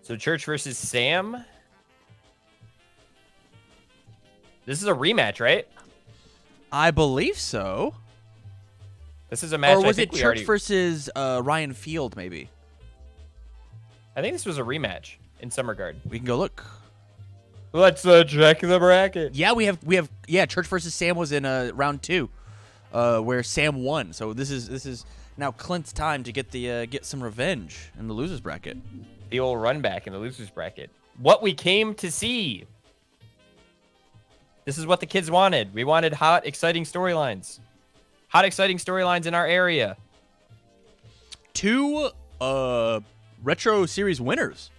So Church versus Sam. This is a rematch, right? I believe so. This is a match. Or was I think it Church versus Ryan Field, maybe? I think this was a rematch in some regard. We can go look. Let's check the bracket. Yeah, we have. Yeah, Church versus Sam was in round 2, where Sam won. So this is now Clint's time to get some revenge in the losers bracket. The old run back in the losers bracket. What we came to see. This is what the kids wanted. We wanted hot, exciting storylines. Hot, exciting storylines in our area. 2 retro series winners.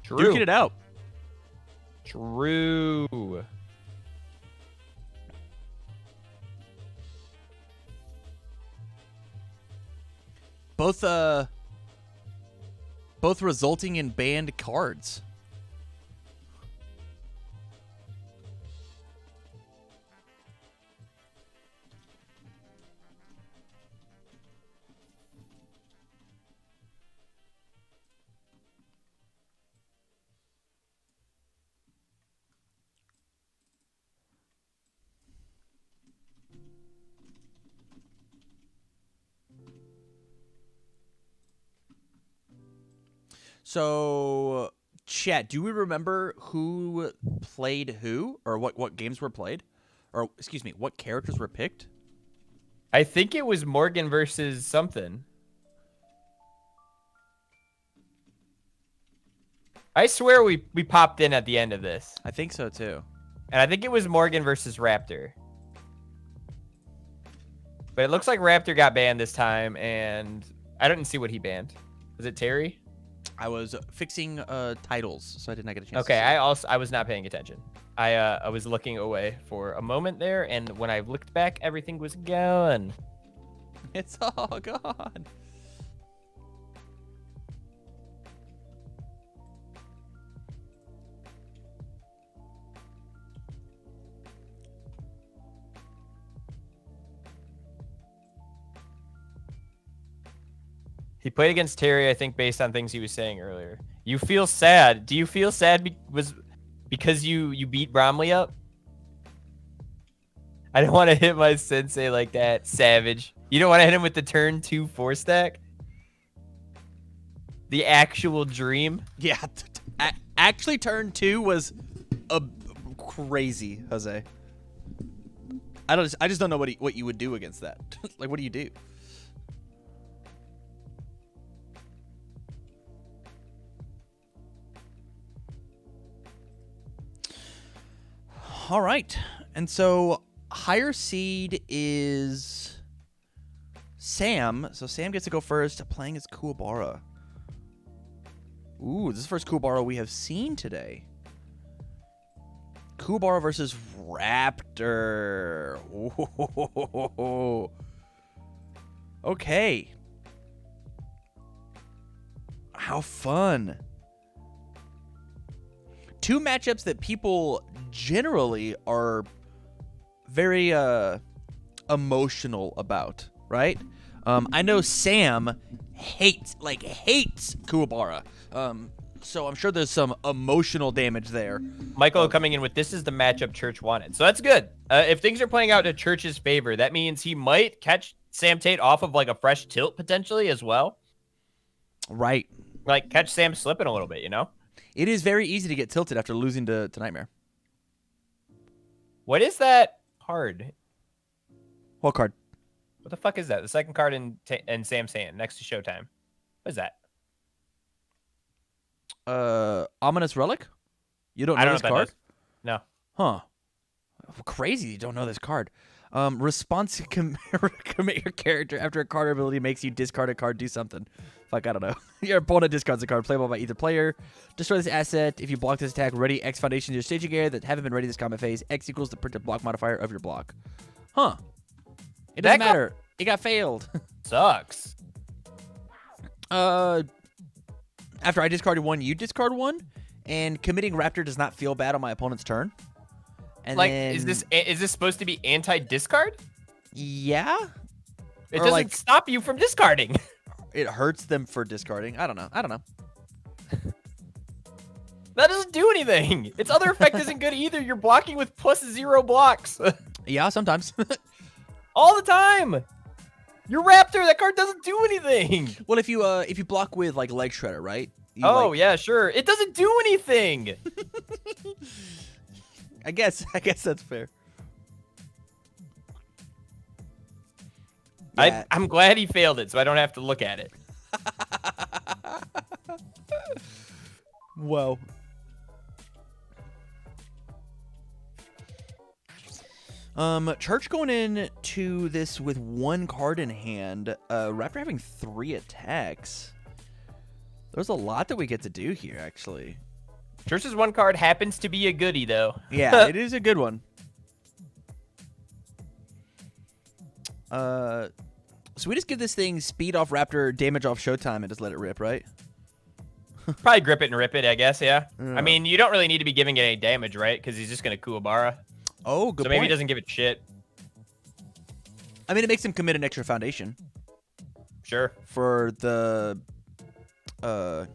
True. Duking it out. True. Both resulting in banned cards. So, chat, do we remember who played who, or what games were played? Or, excuse me, what characters were picked? I think it was Morgan versus something. I swear we popped in at the end of this. I think so, too. And I think it was Morgan versus Raptor. But it looks like Raptor got banned this time, and I didn't see what he banned. Was it Terry? I was fixing titles, so I did not get a chance. Okay, to see. I was not paying attention. I was looking away for a moment there, and when I looked back, everything was gone. It's all gone. He played against Terry, I think, based on things he was saying earlier. You feel sad. Do you feel sad because you beat Bromley up? I don't want to hit my sensei like that, savage. You don't want to hit him with the turn 2 4-stack? The actual dream? Yeah, actually turn 2 was crazy, Jose. I just don't know what you would do against that. Like, what do you do? All right. And so higher seed is Sam. So Sam gets to go first, playing as Kuwabara. Ooh, this is the first Kuwabara we have seen today. Kuwabara versus Raptor. Ooh. Okay. How fun. 2 matchups that people generally are very emotional about, right? I know Sam hates Kuwabara. So I'm sure there's some emotional damage there. Michael coming in with, this is the matchup Church wanted. So that's good. If things are playing out in Church's favor, that means he might catch Sam Tate off of like a fresh tilt potentially as well. Right. Like catch Sam slipping a little bit, you know? It is very easy to get tilted after losing to Nightmare. What is that card? What card? What the fuck is that? The second card in Sam's hand next to Showtime. What is that? Ominous Relic? You don't know this card? No. Huh. Crazy you don't know this card. Response commit your character after a card ability makes you discard a card, do something. Fuck, I don't know. Your opponent discards a card playable by either player. Destroy this asset. If you block this attack, ready X foundations your staging area that haven't been ready this combat phase. X equals the printed block modifier of your block. Huh. It doesn't matter. It got failed. Sucks. After I discarded 1, you discard 1, and committing Raptor does not feel bad on my opponent's turn. And like, then, is this supposed to be anti-discard? Yeah. It doesn't like, stop you from discarding. It hurts them for discarding. I don't know. That doesn't do anything. Its other effect isn't good either. You're blocking with +0 blocks. Yeah, sometimes. All the time. Your Raptor, that card doesn't do anything. Well, if you block with like Leg Shredder, right? Yeah, sure. It doesn't do anything. I guess that's fair. Yeah. I'm glad he failed it, so I don't have to look at it. Whoa. Church going into this with 1 card in hand. Raptor having 3 attacks. There's a lot that we get to do here, actually. Church's 1 card happens to be a goodie, though. Yeah, it is a good one. So we just give this thing speed off Raptor, damage off Showtime, and just let it rip, right? Probably grip it and rip it, I guess, yeah. I mean, you don't really need to be giving it any damage, right? Because he's just going to Kuwabara. Oh, good So maybe point. he doesn't give it shit. I mean, it makes him commit an extra foundation. Sure. For the... Now,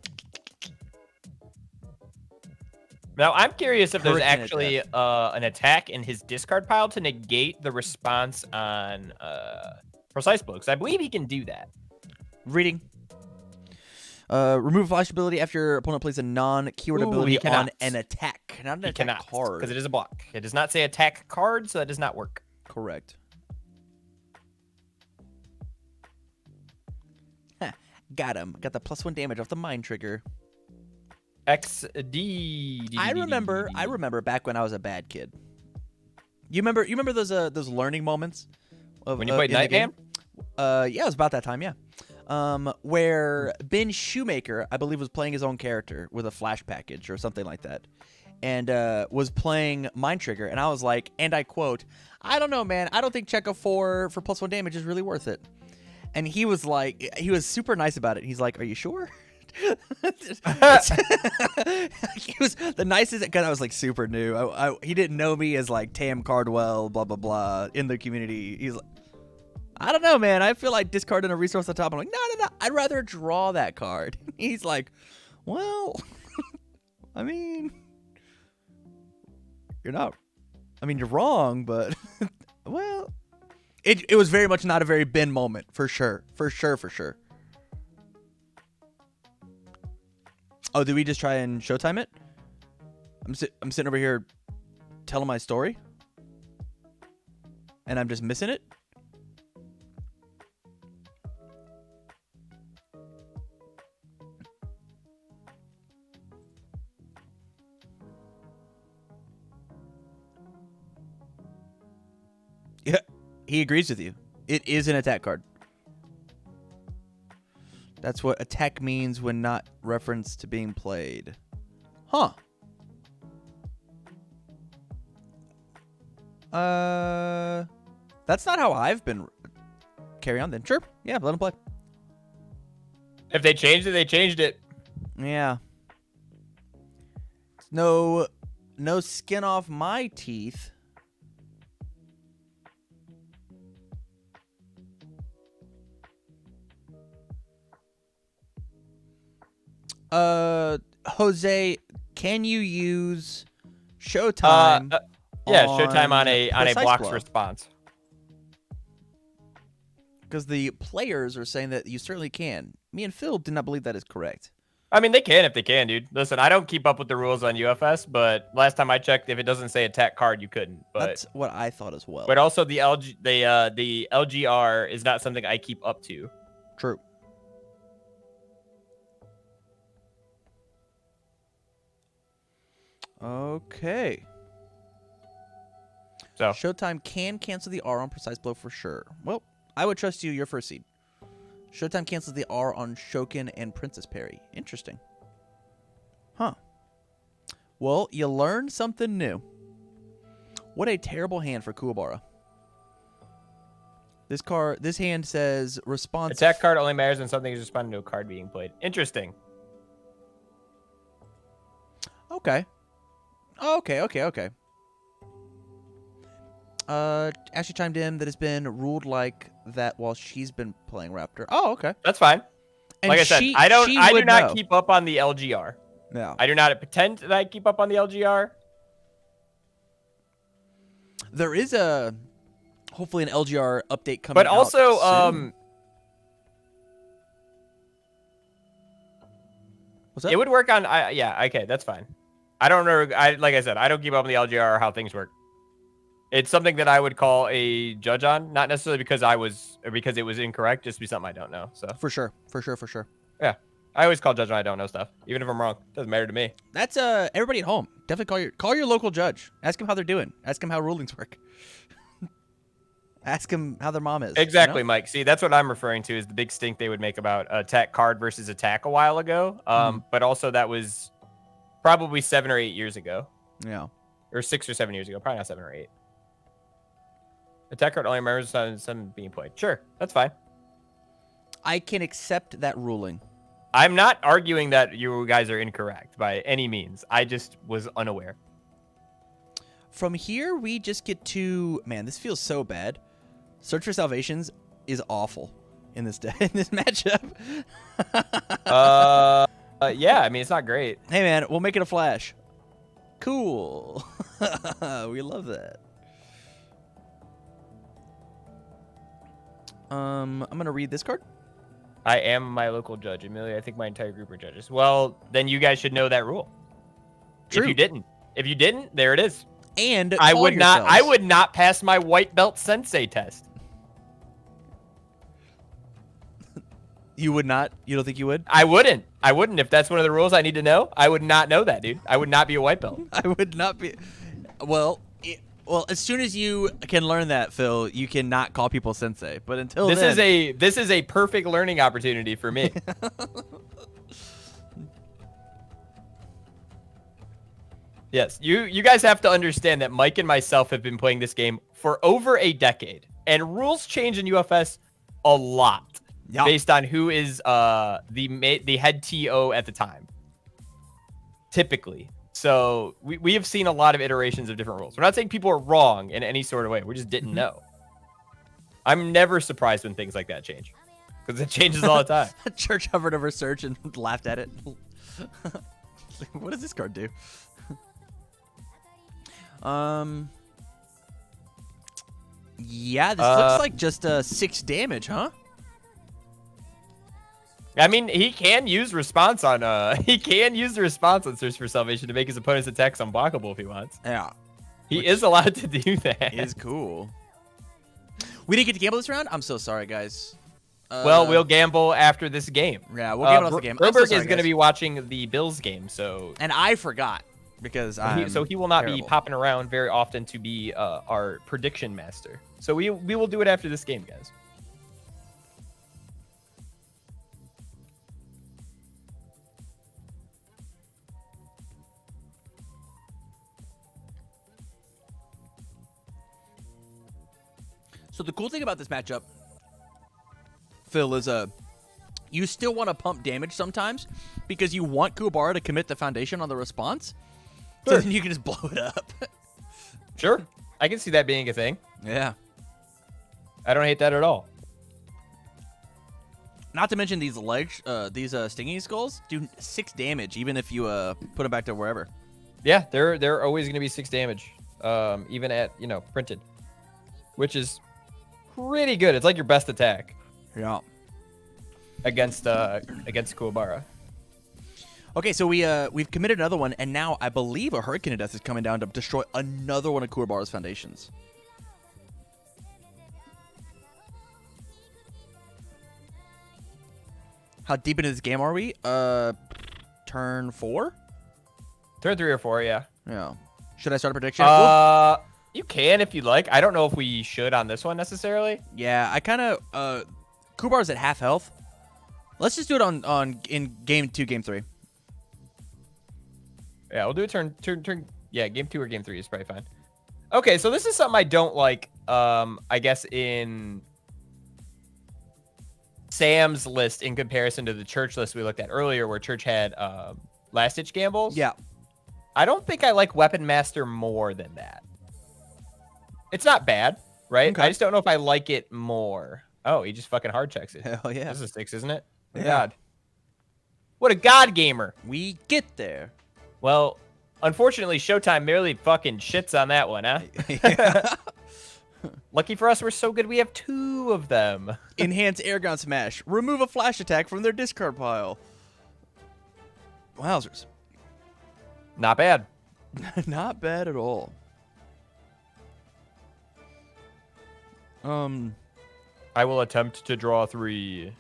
I'm curious if there's Hurricane actually an attack in his discard pile to negate the response on Precise Blow, because I believe he can do that. Reading. Remove flash ability after your opponent plays a non-keyword ability on an attack. Not an attack card. Because it is a block. It does not say attack card, so that does not work. Correct. Got him. Got the +1 damage off the Mind Trigger. XD. I remember back when I was a bad kid. You remember those learning moments of when you played Nightman? Yeah, it was about that time, yeah. Where Ben Shoemaker, I believe, was playing his own character with a flash package or something like that, and was playing Mind Trigger, and I was like, and I quote, "I don't know, man. I don't think Checo 4 for +1 damage is really worth it." And he was like, he was super nice about it. He's like, "Are you sure?" He was the nicest because I was like super new. He didn't know me as like Tam Cardwell, blah blah blah, in the community. He's like, I don't know, man. I feel like discarding a resource on top. I'm like, no. I'd rather draw that card. He's like, well, I mean, you're wrong, but well, it was very much not a very Ben moment for sure. Oh, did we just try and Showtime it? I'm sitting over here telling my story, and I'm just missing it. Yeah, he agrees with you. It is an attack card. That's what attack means when not referenced to being played. Huh. That's not how I've been. Carry on then. Sure. Yeah, let him play. If they changed it, they changed it. Yeah. No skin off my teeth. Jose, can you use Showtime? Yeah, Showtime on a blocks response. Because the players are saying that you certainly can. Me and Phil do not believe that is correct. I mean, they can if they can, dude. Listen, I don't keep up with the rules on UFS, but last time I checked, if it doesn't say attack card, you couldn't. But that's what I thought as well. But also the LGR is not something I keep up to. True. Okay. So Showtime can cancel the R on Precise Blow for sure. Well, I would trust you. Your first seed. Showtime cancels the R on Shokin and Princess Parry. Interesting. Huh. Well, you learned something new. What a terrible hand for Kuwabara. This hand says response. Attack card only matters when something is responding to a card being played. Interesting. Okay. Ashley chimed in that has been ruled like that while she's been playing Raptor. Oh, okay. That's fine. And like I said, I do not keep up on the LGR. Yeah. I do not pretend that I keep up on the LGR. There is hopefully an LGR update coming But out also, soon. What's that? it would work on. Yeah, okay, that's fine. I don't know. Like I said, I don't keep up on the LGR or how things work. It's something that I would call a judge on, not necessarily because it was incorrect, just be something I don't know. So For sure. yeah, I always call judge when I don't know stuff, even if I'm wrong. Doesn't matter to me. That's everybody at home. Definitely call your local judge. Ask them how they're doing. Ask them how rulings work. Ask them how their mom is. Exactly, you know? Mike. See, that's what I'm referring to is the big stink they would make about attack card versus attack a while ago. But also that was probably 7 or 8 years ago. Yeah. Or 6 or 7 years ago. Probably not 7 or 8. Attack card only remembers some being played. Sure, that's fine. I can accept that ruling. I'm not arguing that you guys are incorrect by any means. I just was unaware. From here, we just get to... Man, this feels so bad. Search for Salvations is awful in this in this matchup. Yeah, I mean, it's not great. Hey, man, we'll make it a flash. Cool. We love that. I'm going to read this card. I am my local judge. Amelia, I think my entire group are judges. Well, then you guys should know that rule. True. If you didn't, there it is. And I would not pass my white belt sensei test. You would not? You don't think you would? I wouldn't. If that's one of the rules I need to know. I would not know that, dude. I would not be a white belt. I would not be. Well, as soon as you can learn that, Phil, you cannot call people sensei. But until this then, is a perfect learning opportunity for me. Yes, you guys have to understand that Mike and myself have been playing this game for over a decade, and rules change in UFS a lot based on who is the head TO at the time. Typically. So we have seen a lot of iterations of different rules. We're not saying people are wrong in any sort of way. We just didn't know. I'm never surprised when things like that change because it changes all the time. Church hovered over search and laughed at it. What does this card do? Yeah, this looks like just 6 damage, huh? I mean, he can use response on Search for Salvation to make his opponent's attacks unblockable if he wants. Yeah. He is allowed to do that. Is cool. We didn't get to gamble this round? I'm so sorry, guys. Well, we'll gamble after this game. Yeah, we'll gamble after the game. Broberg is going to be watching the Bills game, so... And I forgot, because so he will not be popping around very often to be our prediction master. So we will do it after this game, guys. So the cool thing about this matchup, Phil, is you still want to pump damage sometimes because you want Kuwabara to commit the foundation on the response. Sure. So then you can just blow it up. Sure. I can see that being a thing. Yeah. I don't hate that at all. Not to mention these stinging skulls do 6 damage even if you put them back to wherever. Yeah, they're always going to be 6 damage, even at printed, which is pretty good. It's like your best attack. Yeah. Against Kuwabara. Okay, so we've committed another one, and now I believe a Hurricane of Death is coming down to destroy another one of Kuwabara's foundations. How deep into this game are we? Turn 4? Turn 3 or 4, yeah. Yeah. Should I start a prediction? You can if you'd like. I don't know if we should on this one necessarily. Yeah, I kind of Kuwabara's at half health. Let's just do it in game 2, game 3. Yeah, we'll do a turn. Yeah, game 2 or game 3 is probably fine. Okay, so this is something I don't like. I guess in Sam's list in comparison to the Church list we looked at earlier, where Church had last ditch gambles. Yeah. I don't think I like Weapon Master more than that. It's not bad, right? Okay. I just don't know if I like it more. Oh, he just fucking hard checks it. Hell yeah. This is a 6, isn't it? Yeah. God. What a god gamer. We get there. Well, unfortunately, Showtime merely fucking shits on that one, huh? Yeah. Lucky for us, we're so good we have 2 of them. Enhance Airgun Smash. Remove a flash attack from their discard pile. Wowzers. Not bad. Not bad at all. I will attempt to draw 3.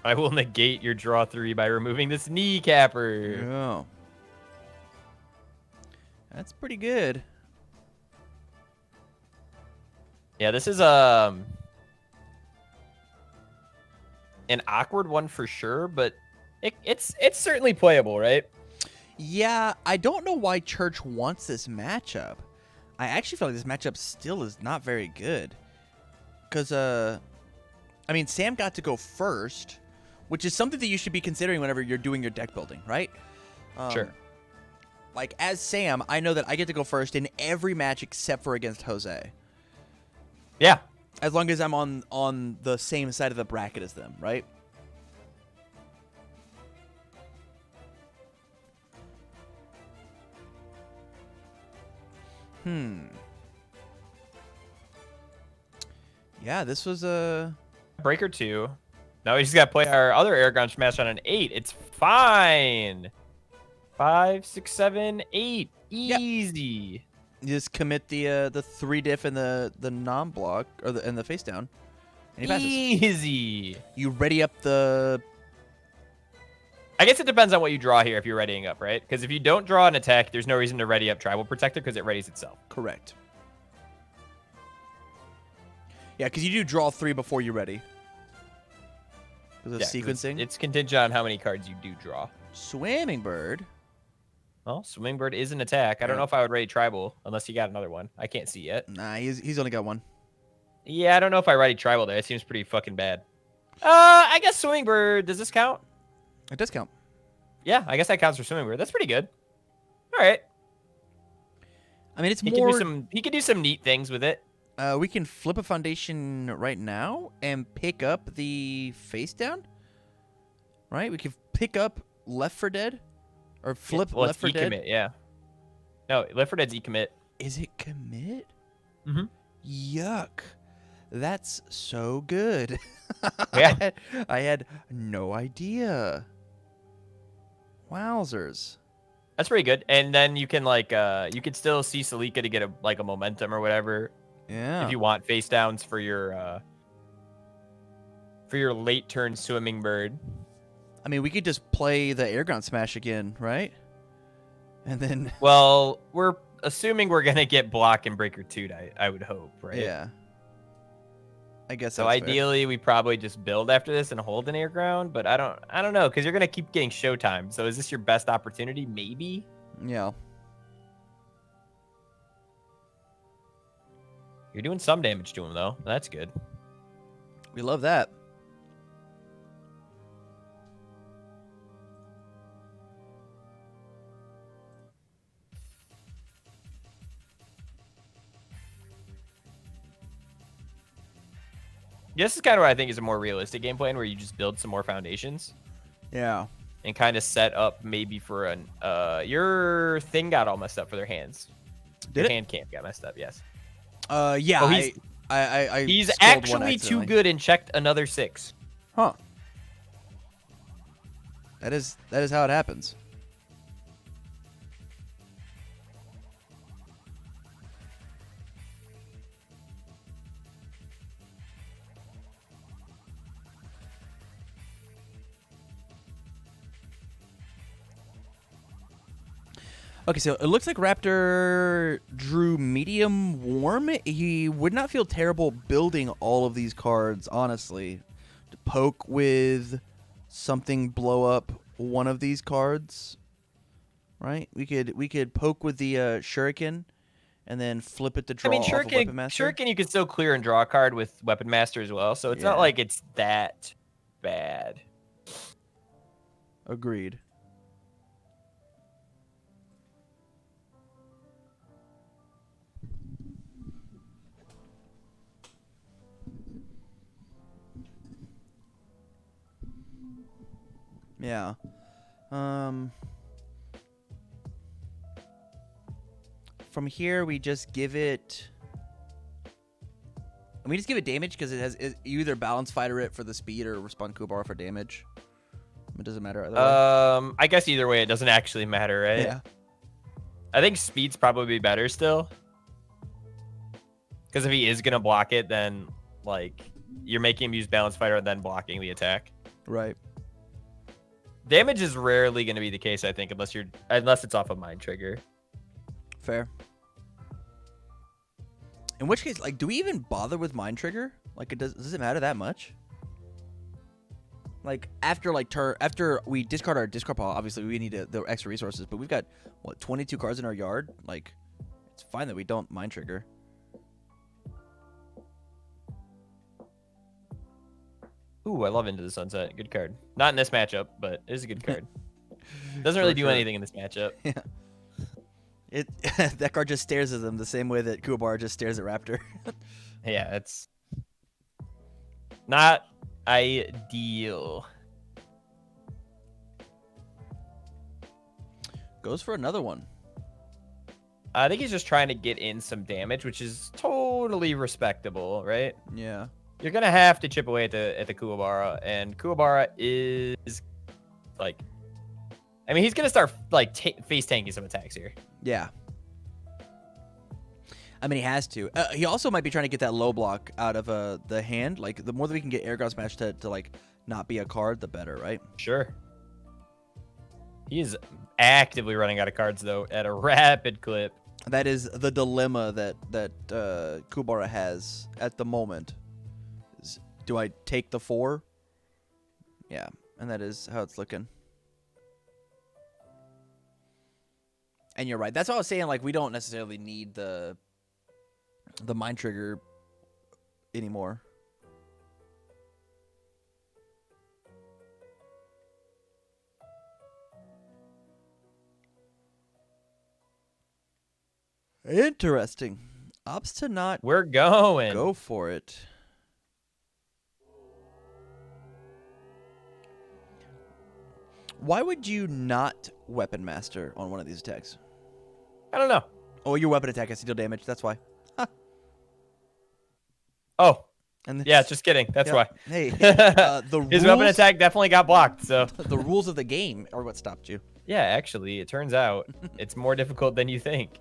I will negate your draw 3 by removing this kneecapper. Yeah. That's pretty good. Yeah, this is an awkward one for sure, but it's certainly playable, right? Yeah, I don't know why Church wants this matchup. I actually feel like this matchup still is not very good. Because, I mean, Sam got to go first, which is something that you should be considering whenever you're doing your deck building, right? Sure. Like, as Sam, I know that I get to go first in every match except for against Jose. Yeah. As long as I'm on the same side of the bracket as them, right? Yeah, this was a... Breaker 2. Now we just got to play our other Aragon Smash on an 8. It's fine. 5, 6, 7, 8. Easy. You just commit the 3 diff and the non-block, or and the face down. And he passes. Easy. You ready up the... I guess it depends on what you draw here if you're readying up, right? Because if you don't draw an attack, there's no reason to ready up Tribal Protector because it readies itself. Correct. Yeah, because you do draw 3 before you're ready. Because of sequencing. It's contingent on how many cards you do draw. Swimming Bird. Well, Swimming Bird is an attack. I don't know if I would ready Tribal unless you got another one. I can't see yet. Nah, he's only got 1. Yeah, I don't know if I ready Tribal there. It seems pretty fucking bad. I guess Swimming Bird, does this count? It does count. Yeah, I guess that counts for Swimming Bird. That's pretty good. All right. I mean, it's He more... he can do some neat things with it. We can flip a foundation right now and pick up the face down. Right? We can pick up Left 4 Dead. Or flip Left 4 Dead. Commit, yeah. No, Left 4 Dead's E-commit. Is it commit? Mm-hmm. Yuck. That's so good. Yeah. I had no idea. Wowzers. That's pretty good. And then you can you could still see Salika to get a momentum or whatever. Yeah. If you want face downs for your late turn Swimming Bird. I mean, we could just play the Airgun Smash again, right? And then... Well, we're assuming we're going to get Block and Breaker 2, I would hope, right? Yeah. I guess so. That's Ideally, we probably just build after this and hold an air ground, but I don't know, because you're going to keep getting Showtime. So is this your best opportunity? Maybe? fair. Yeah. You're doing some damage to him, though. That's good. We love that. This is kind of what I think is a more realistic game plan, where you just build some more foundations. Yeah. And kind of set up maybe for an... your thing got all messed up for their hands. Did it? Hand camp got messed up, yes. Yeah. Oh, he's he's actually too good and checked another 6. Huh. That is how it happens. Okay, so it looks like Raptor drew medium warm. He would not feel terrible building all of these cards, honestly. To poke with something, blow up one of these cards, right? We could poke with the Shuriken, and then flip it to draw off of Weapon Master. Shuriken you can still clear and draw a card with Weapon Master as well, so it's not like it's that bad. Agreed. Yeah. From here, we just give it. We just give it damage because you either balance fighter it for the speed or respond Kubara for damage. It doesn't matter either way. I guess either way, it doesn't actually matter, right? Yeah. I think speed's probably better still. Because if he is gonna block it, then like you're making him use balance fighter and then blocking the attack. Right. Damage is rarely gonna be the case, I think, unless it's off a mind trigger. Fair. In which case, like, do we even bother with mind trigger? Like, does it matter that much? Like, after we discard our discard pile, obviously we need the extra resources, but we've got what 22 cards in our yard. Like, it's fine that we don't mind trigger. Ooh, I love Into the Sunset. Good card. Not in this matchup, but it is a good card. Doesn't really do anything in this matchup. Yeah. That card just stares at them the same way that Kuwabara just stares at Raptor. Yeah, it's not ideal. Goes for another one. I think he's just trying to get in some damage, which is totally respectable, right? Yeah. You're gonna have to chip away at the Kuwabara, and Kuwabara is like, I mean, he's gonna start like face tanking some attacks here. Yeah. I mean, he has to. He also might be trying to get that low block out of the hand. Like, the more that we can get Air Ground Smash to like not be a card, the better, right? Sure. He is actively running out of cards though at a rapid clip. That is the dilemma that Kuwabara has at the moment. Do I take the 4? Yeah, and that is how it's looking. And you're right. That's what I was saying. Like, we don't necessarily need the mind trigger anymore. Interesting. Opts to not We're going. go for it. Why would you not Weapon Master on one of these attacks? I don't know. Oh, your weapon attack has to deal damage. That's why. Oh. And Yeah, just kidding. That's why. Hey, the His rules, weapon attack definitely got blocked, so. the rules of the game are what stopped you. Yeah, actually, it turns out it's more difficult than you think.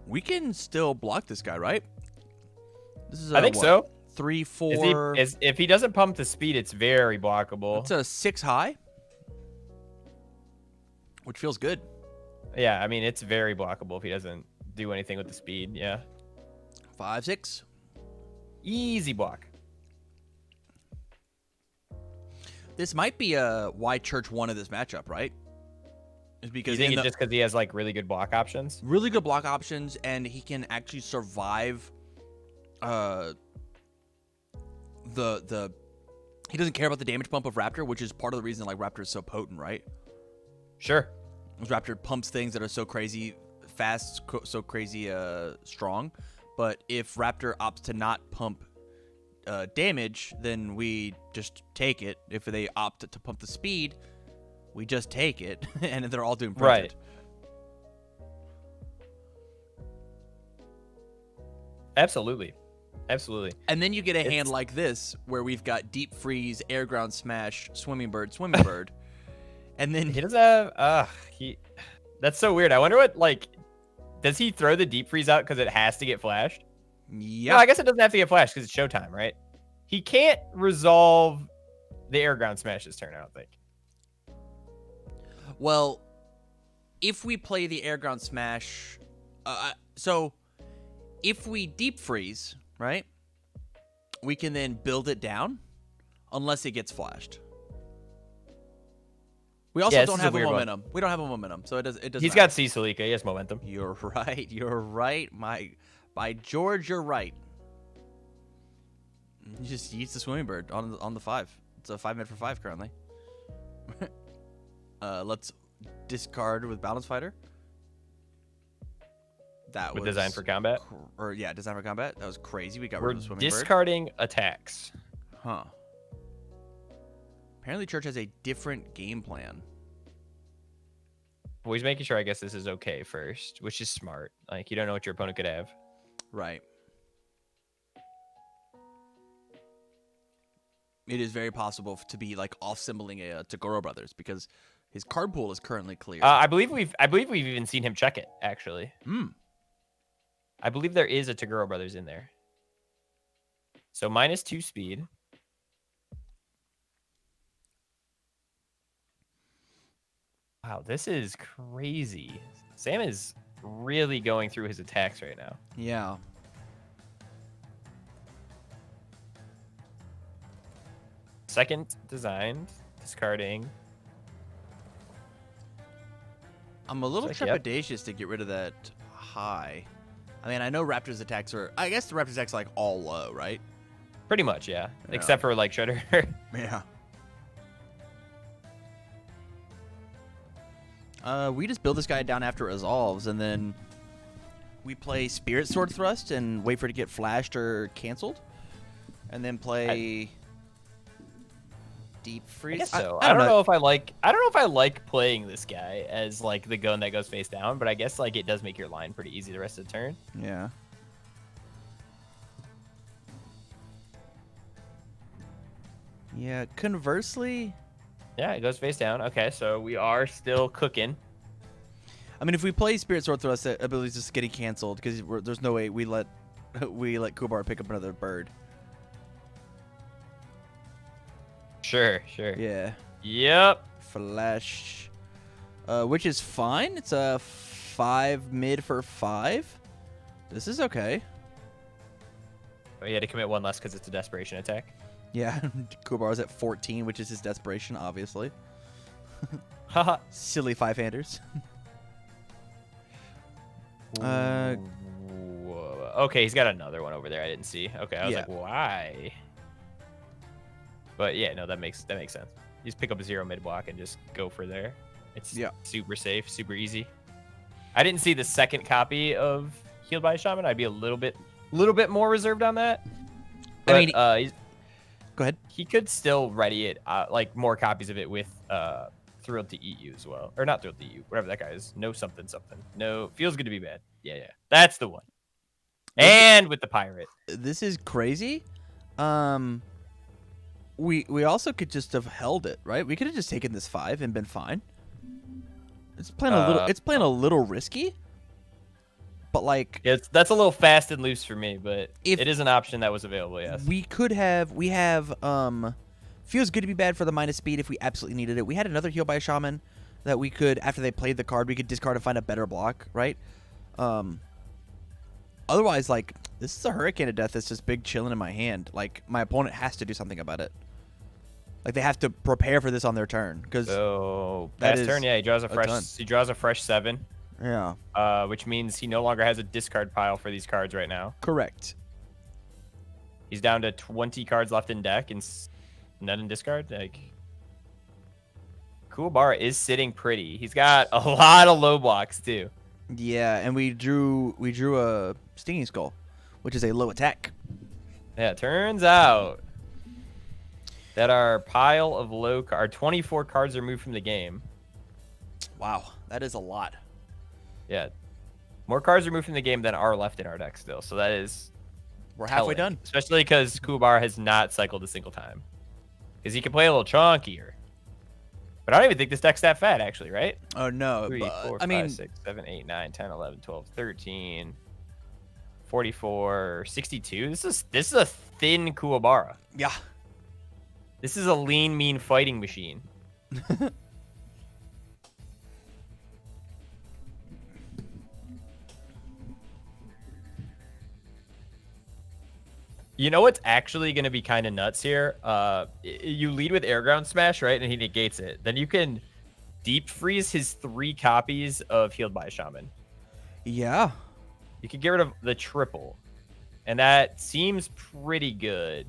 We can still block this guy, right? This is I think so. 3, 4. If he doesn't pump the speed, it's very blockable. It's a 6 high, which feels good. Yeah, I mean, it's very blockable if he doesn't do anything with the speed. Yeah. 5, 6. Easy block. This might be why Church wanted this matchup, right? Is because you think it's just because he has like really good block options? Really good block options, and he can actually survive. He doesn't care about the damage bump of Raptor, which is part of the reason like Raptor is so potent, right? Sure. Because Raptor pumps things that are so crazy fast, so crazy strong. But if Raptor opts to not pump damage, then we just take it. If they opt to pump the speed, we just take it, and they're all doing right. Absolutely. Absolutely. And then you get a hand like this, where we've got Deep Freeze, Air Ground Smash, Swimming Bird, and then he doesn't have. That's so weird. I wonder what does he throw the Deep Freeze out because it has to get flashed? Yeah. No, I guess it doesn't have to get flashed because it's showtime, right? He can't resolve the Air Ground Smash this turn, I don't think. Well, if we play the Air Ground Smash, so if we Deep Freeze, right, we can then build it down unless it gets flashed. We also this don't is a have a weird one. momentum. We don't have a momentum, so it does. He's got Cecilika. He has momentum. You're right. You're right. By George, you're right. You just use the swimming bird on the 5. It's a 5 mid for 5 currently. Let's discard with balance fighter. That With was design for combat. Design for combat. That was crazy. We got We're rid of the swimming bird. discarding attacks. Huh. Apparently, Church has a different game plan. Well, he's making sure, I guess, this is okay first, which is smart. Like, you don't know what your opponent could have. Right. It is very possible to be like off-symboling a Tagoro Brothers because his card pool is currently clear. I believe we've even seen him check it, actually. I believe there is a Tagoro Brothers in there. So -2 speed. Wow, this is crazy. Sam is really going through his attacks right now. Yeah. Second designed, discarding. I'm a little It's like, yep. trepidatious to get rid of that high. I mean, I know Raptors attacks are... I guess the Raptors attacks are like all low, right? Pretty much, yeah. Except for like Shredder. Yeah. We just build this guy down after it resolves, and then we play Spirit Sword Thrust and wait for it to get flashed or canceled, and then play Deep Freeze. I guess so. I don't know if I like playing this guy as like the gun that goes face down, but I guess like it does make your line pretty easy the rest of the turn. Yeah. Yeah. Conversely. Yeah, it goes face down. Okay, so we are still cooking. I mean, if we play Spirit Sword Thrust, that ability's just getting canceled because there's no way we let Kubar pick up another bird. Sure. Yeah. Yep. Flash, which is fine. It's a 5 mid for 5. This is okay. Oh, you had to commit one less because it's a desperation attack. Yeah, Kubar's at 14, which is his desperation, obviously. Haha. Silly 5-handers. Okay, he's got another one over there I didn't see. Okay, I was Yeah. like, why? But yeah, no, that makes sense. You just pick up a 0 mid block and just go for there. It's super safe, super easy. I didn't see the second copy of Healed by a Shaman. I'd be a little bit more reserved on that. But, I mean, go ahead. He could still ready it, like more copies of it with Thrilled to Eat You as well, or not Thrilled to Eat You, whatever that guy is. No something. No, feels good to be bad. Yeah, that's the one. And with the pirate. This is crazy. We also could just have held it, right? We could have just taken this 5 and been fine. It's playing a little risky. But like, yeah, that's a little fast and loose for me, but it is an option that was available. Yes, we have feels good to be bad for the minus speed if we absolutely needed it. We had another heal by a shaman that we could, after they played the card, we could discard and find a better block, right? Otherwise, like, this is a Hurricane of Death that's just big chilling in my hand. Like, my opponent has to do something about it. Like, they have to prepare for this on their turn, because past turn, yeah, he draws a fresh 7. Yeah. Which means he no longer has a discard pile for these cards right now. Correct. He's down to 20 cards left in deck and none in discard. Like, Kuwabara is sitting pretty. He's got a lot of low blocks too. Yeah, and we drew a Stinging Skull, which is a low attack. Yeah, it turns out that our pile of our 24 cards are removed from the game. Wow, that is a lot. Yeah, more cards removed from the game than are left in our deck still. So that is we're halfway done. Especially because Kuwabara has not cycled a single time. Because he can play a little chunkier. But I don't even think this deck's that fat, actually, right? Oh, no. 3, 4, 5, 6, 7, 8, 9, 10, 11, 12, 13, 44, 62. This is a thin Kuwabara. Yeah. This is a lean, mean fighting machine. You know what's actually going to be kind of nuts here? You lead with Air Ground Smash, right? And he negates it. Then you can deep freeze his 3 copies of Healed by a Shaman. Yeah. You could get rid of the triple. And that seems pretty good.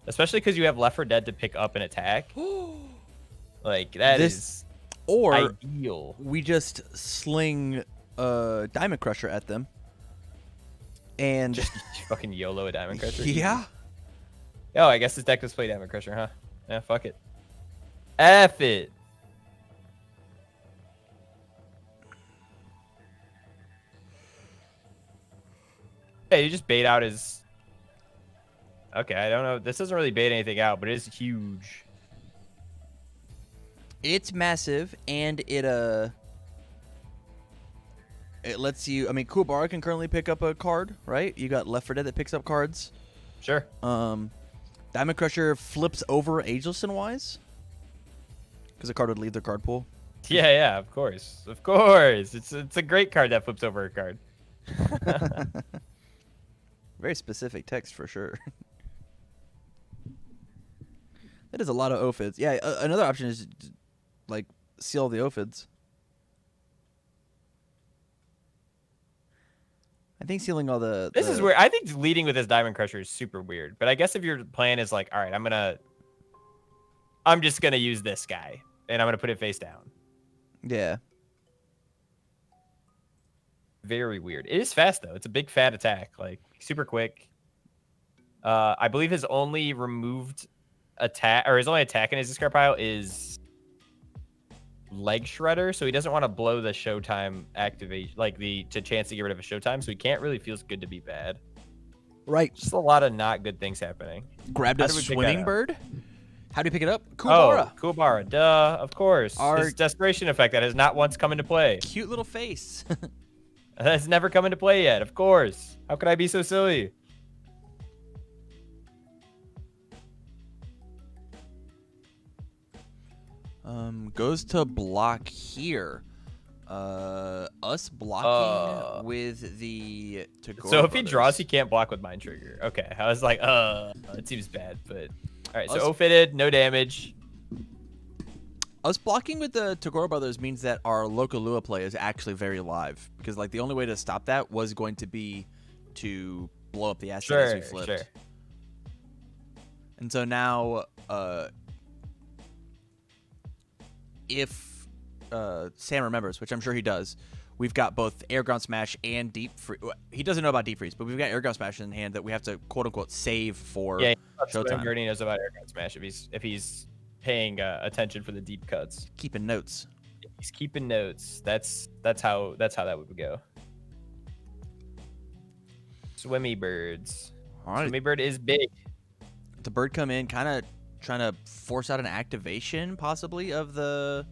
Especially because you have Left 4 Dead to pick up an attack. Like, that is ideal. We just sling Diamond Crusher at them. And just fucking YOLO a Diamond Crusher. Yeah. Oh, I guess this deck does play Diamond Crusher, huh? Yeah, fuck it. F it. Hey, you just bait out his... Okay, I don't know. This doesn't really bait anything out, but it is huge. It's massive, and it lets you... I mean, Kuwabara can currently pick up a card, right? You got Left 4 Dead that picks up cards. Sure. Diamond Crusher flips over Ageless and Wise. Because a card would leave their card pool. Yeah, of course. Of course. It's a great card that flips over a card. Very specific text for sure. That is a lot of Ophids. Yeah, another option is like seal the Ophids. I think sealing all the... This is where I think leading with this Diamond Crusher is super weird. But I guess if your plan is like, all right, I'm just gonna use this guy and I'm gonna put it face down. Yeah. Very weird. It is fast though. It's a big fat attack, like super quick. I believe his only removed attack, or his only attack in his discard pile is Leg Shredder, so he doesn't want to blow the Showtime activation, like the chance to get rid of a Showtime, so he can't really feels good to be bad. Right. Just a lot of not good things happening. Grabbed a Swimming Bird. How do you pick it up? Kuwabara. Oh, Kuwabara. Duh, of course. His Desperation effect that has not once come into play. Cute little face. That's never come into play yet, of course. How could I be so silly? Goes to block here. Us blocking with the Tagore So if brothers. he draws, he can't block with Mind Trigger. Okay, I was like, it seems bad, but all right. So O-fitted, no damage. Us blocking with the Tagore brothers means that our Lokalua play is actually very live, because like the only way to stop that was going to be to blow up the asset as we flipped. Sure. And so now, if Sam remembers, which I'm sure he does, we've got both Air Ground Smash and Deep Freeze. He doesn't know about Deep Freeze, but we've got Air Ground Smash in hand that we have to quote unquote save for Showtime. He already knows about Air Ground Smash if he's paying attention for the deep cuts. Keeping notes. He's keeping notes. That's how that would go. Swimmy Birds. All right. Swimmy Bird is big. The bird come in, kind of trying to force out an activation, possibly, of the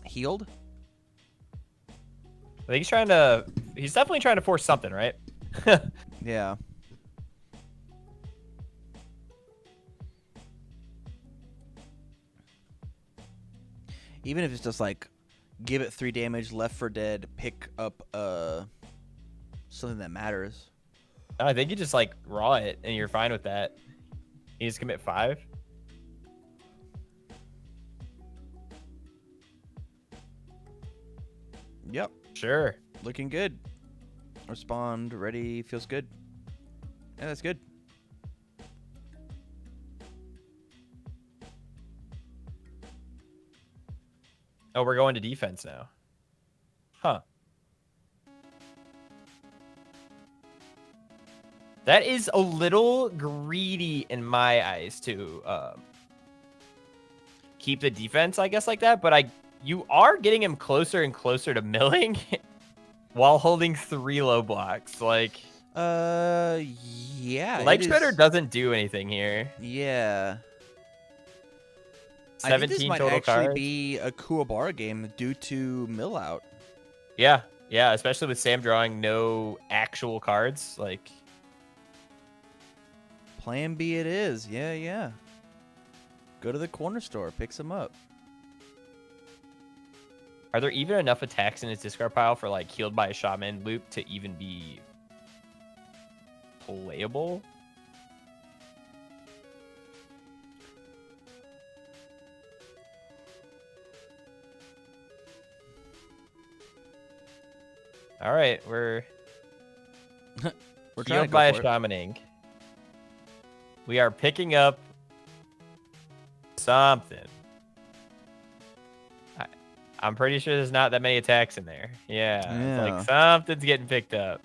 healed. I think he's definitely trying to force something, right? Yeah. Even if it's just like give it 3 damage, Left 4 Dead, pick up something that matters. I think you just like raw it and you're fine with that. You just commit 5. Yep. Sure. Looking good. Respond, ready, feels good. Yeah, that's good. Oh, we're going to defense now. Huh. That is a little greedy in my eyes to keep the defense, I guess, like that. But you are getting him closer and closer to milling while holding 3 low blocks. Like, yeah. Leg Shredder doesn't do anything here. Yeah. 17 I think this might total actually cards. be a Kuwabara game due to mill out. Yeah, especially with Sam drawing no actual cards. Like, Plan B it is. Yeah. Go to the corner store, pick some up. are there even enough attacks in his discard pile for like Healed by a Shaman loop to even be playable? All right, we're We're trying to healed go by a for it. shamaning. We are picking up something. I'm pretty sure there's not that many attacks in there. Yeah, it's like something's getting picked up.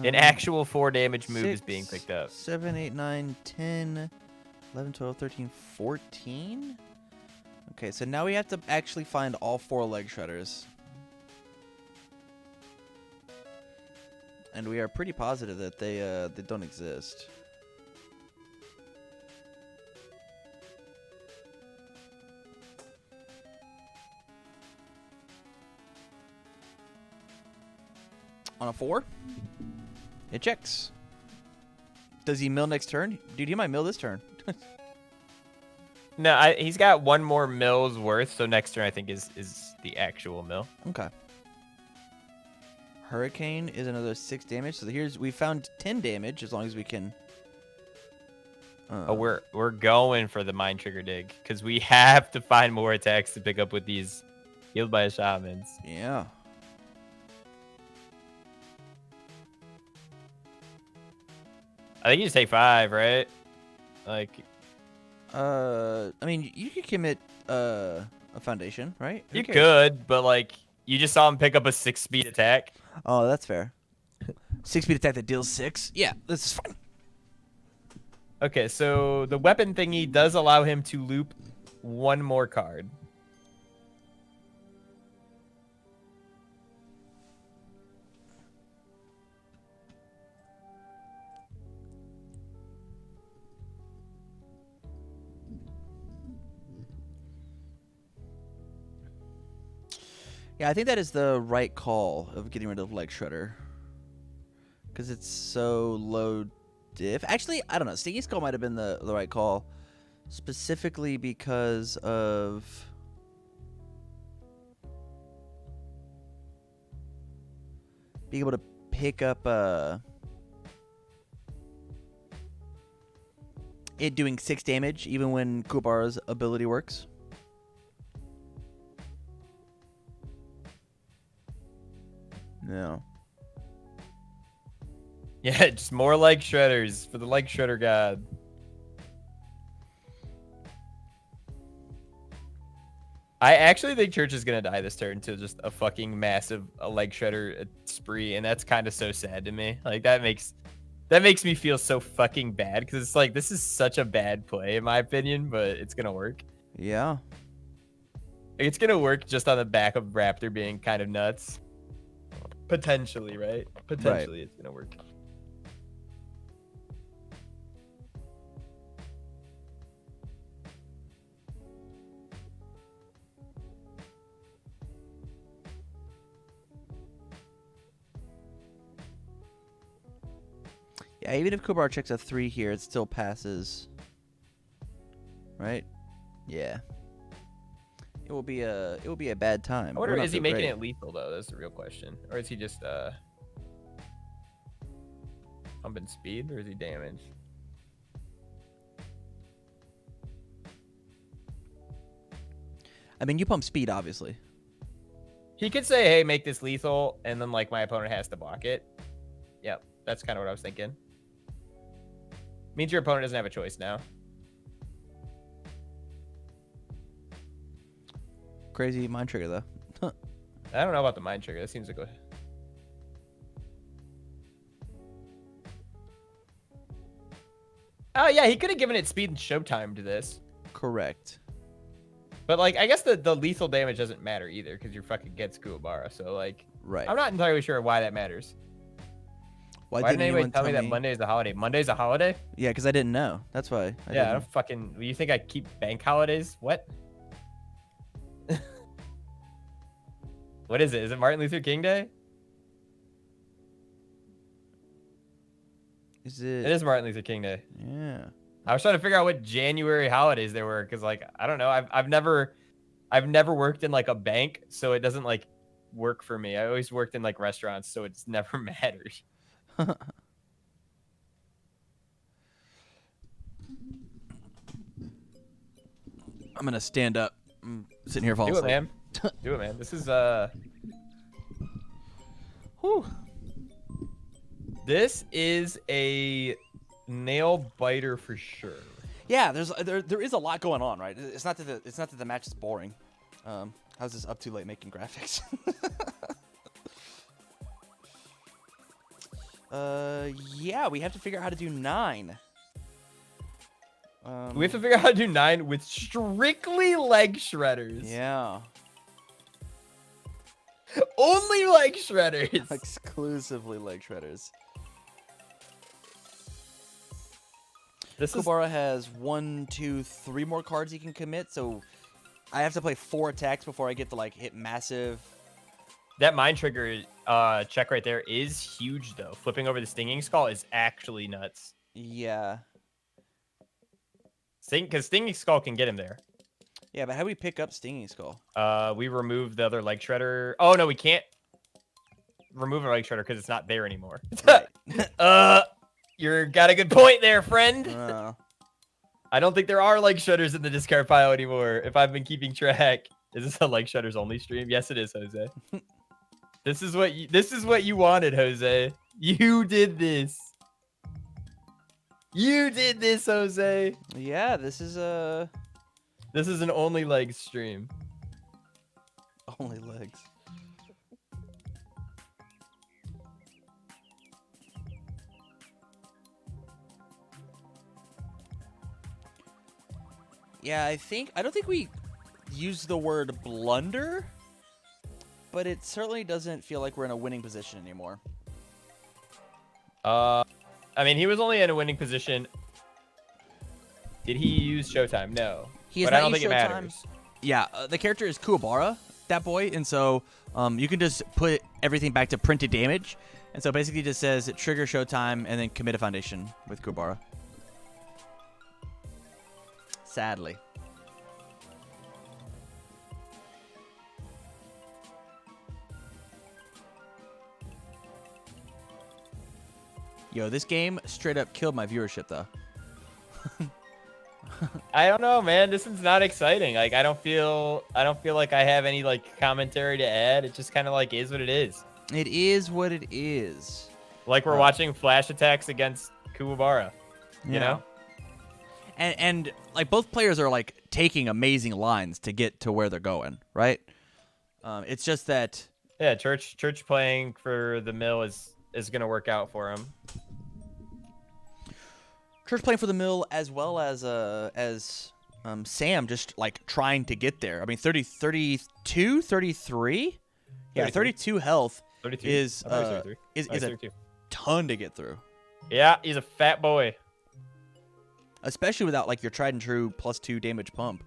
An actual 4 damage move is being picked up. 7, 8, 9, 10, 11, 12, 13, 14? Okay, so now we have to actually find all 4 leg shredders. And we are pretty positive that they don't exist. On a 4, it checks. Does he mill next turn? Dude, he might mill this turn. No, he's got 1 more mill's worth, so next turn I think is the actual mill. Okay. Hurricane is another 6 damage. So we found 10 damage as long as we can. Oh, we're going for the Mind Trigger Dig because we have to find more attacks to pick up with these healed by shamans. Yeah. I think you just take 5, right? Like, I mean, you could commit a foundation, right? Who you cares? could, but like, you just saw him pick up a 6-speed attack. Oh, that's fair. 6-speed attack that deals 6. Yeah, this is fine. Okay, so the weapon thingy does allow him to loop 1 more card. Yeah, I think that is the right call of getting rid of Leg Shredder. Because it's so low diff. Actually, I don't know. Stinky Skull might have been the right call. Specifically because of... being able to pick up it doing 6 damage even when Kubara's ability works. No. Yeah, just more leg shredders for the leg shredder god. I actually think Church is gonna die this turn to just a fucking massive leg shredder spree, and that's kind of so sad to me. Like that makes me feel so fucking bad because it's like this is such a bad play in my opinion, but it's gonna work. Yeah. It's gonna work just on the back of Raptor being kind of nuts. Potentially, right? Potentially, It's gonna work. Yeah, even if Kubara checks a 3 here, it still passes. Right? Yeah. It will be a bad time. I wonder, is he making it lethal though? That's the real question. Or is he just pumping speed, or is he damaged? I mean, you pump speed, obviously. He could say, "Hey, make this lethal," and then like my opponent has to block it. Yep, that's kind of what I was thinking. Means your opponent doesn't have a choice now. Crazy mind trigger though. I don't know about the mind trigger. That seems like a... Oh yeah, he could have given it speed and showtime to this. Correct. But like, I guess the lethal damage doesn't matter either because you're fucking against Kuwabara. So like, Right. I'm not entirely sure why that matters. Why didn't anybody tell me that Monday is a holiday? Monday's a holiday? Yeah, because I didn't know. That's why. I don't fucking... You think I keep bank holidays? What? What is it? Is it Martin Luther King Day? Is it? It is Martin Luther King Day. Yeah. I was trying to figure out what January holidays there were because, like, I don't know. I've never worked in like a bank, so it doesn't like work for me. I always worked in like restaurants, so it's never mattered. I'm gonna stand up sitting here falling Do it, asleep. man. Do it, man. This is Whew. This is a nail biter for sure. Yeah, there is a lot going on, right? It's not that the match is boring. How's this up too late making graphics? Yeah, we have to figure out how to do 9. We have to figure out how to do 9 with strictly leg shredders. Yeah. Only leg shredders. Exclusively leg shredders. This Kubara has 1, 2, 3 more cards he can commit, so I have to play 4 attacks before I get to like hit massive. That mind trigger check right there is huge though. Flipping over the Stinging Skull is actually nuts. Yeah. Because Stinging Skull can get him there. Yeah, but how do we pick up Stinging Skull? We remove the other leg shredder. Oh no, we can't remove a leg shredder because it's not there anymore. Right. You got a good point there, friend. I don't think there are leg shredders in the discard pile anymore. If I've been keeping track, is this a leg shredders only stream? Yes, it is, Jose. This is what you wanted, Jose. You did this. You did this, Jose. Yeah, this is an only legs stream. only legs. Yeah, I don't think we use the word blunder, but it certainly doesn't feel like we're in a winning position anymore. I mean, he was only in a winning position. Did he use Showtime? No. But I don't think it matters. Yeah, the character is Kuwabara, that boy, and so you can just put everything back to printed damage, and so basically it just says trigger Showtime and then commit a foundation with Kuwabara. Sadly. Yo, this game straight up killed my viewership, though. I don't know, man. This is not exciting. Like, I don't feel like I have any like commentary to add. It just kind of like is what it is. It is what it is. Like we're watching flash attacks against Kuwabara. You know? And like both players are like taking amazing lines to get to where they're going, right? It's just that Church playing for the mill is gonna work out for him. Church playing for the mill as well as Sam just like trying to get there. I mean 32, 33? Yeah, 32 health 32. is a 32. ton to get through. Yeah, he's a fat boy. Especially without like your tried and true +2 damage pump.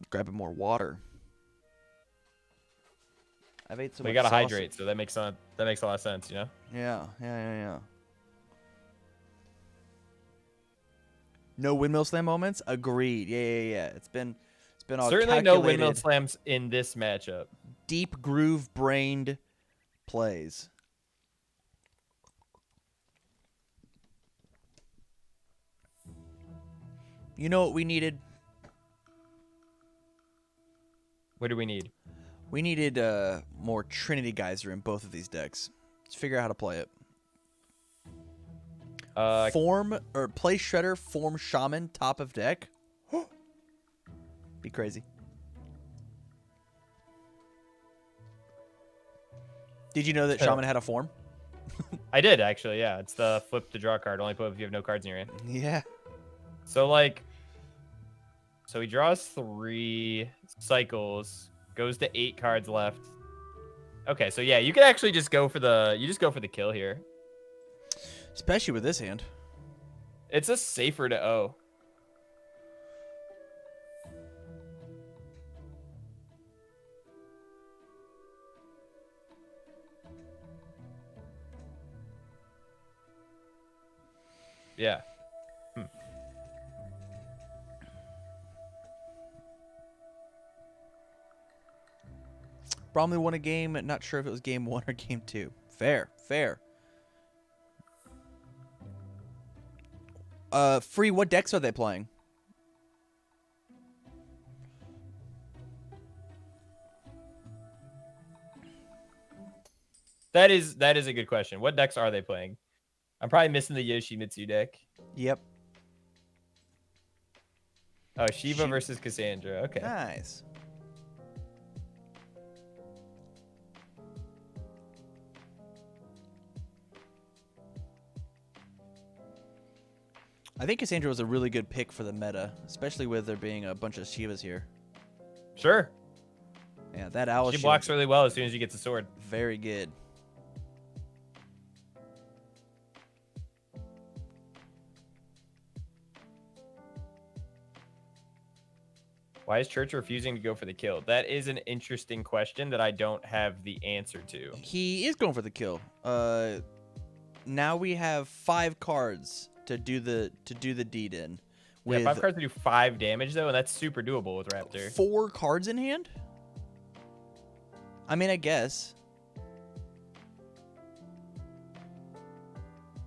Grabbing more water. I've ate so much. We gotta sausage. hydrate, so that makes a lot of sense, you know? Yeah. No windmill slam moments? Agreed. Yeah. It's been all certainly calculated, no windmill slams in this matchup. Deep groove brained plays. You know what we needed? What do we need? We needed more Trinity Geyser in both of these decks. Let's figure out how to play it. Form or play Shredder, form Shaman, top of deck. Be crazy. Did you know that Shaman had a form? I did actually. Yeah, it's the flip to draw card. Only put if you have no cards in your hand. Yeah. So like, he draws 3 cycles, goes to 8 cards left. Okay, so yeah, you could actually just go for the kill here. Especially with this hand. It's a safer to O. Yeah. Bromley won a game. Not sure if it was game 1 or game 2. Fair. Free, what decks are they playing? That is a good question. What decks are they playing? I'm probably missing the Yoshimitsu deck. Yep. Oh, Shiva versus Cassandra. Okay. Nice. I think Cassandra was a really good pick for the meta, especially with there being a bunch of Shivas here. Sure. Yeah, that owl. She blocks really well as soon as she gets a sword. Very good. Why is Church refusing to go for the kill? That is an interesting question that I don't have the answer to. He is going for the kill. Now we have 5 cards to do the deed in. Yeah, 5 cards to do 5 damage though, and that's super doable with Raptor. 4 cards in hand? I mean, I guess.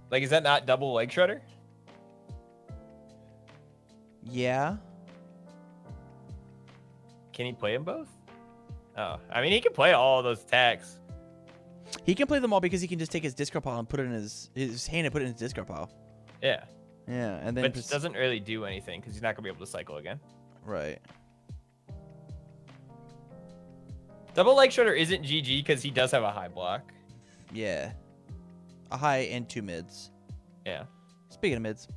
Like, is that not double leg shredder? Yeah. Can he play them both? Oh, I mean, he can play all of those attacks. He can play them all because he can just take his discard pile and put it in his hand and put it in his discard pile. Yeah. Yeah, and then but it doesn't really do anything because he's not gonna be able to cycle again. Right. Double leg shredder isn't GG because he does have a high block. Yeah. A high and 2 mids. Yeah. Speaking of mids.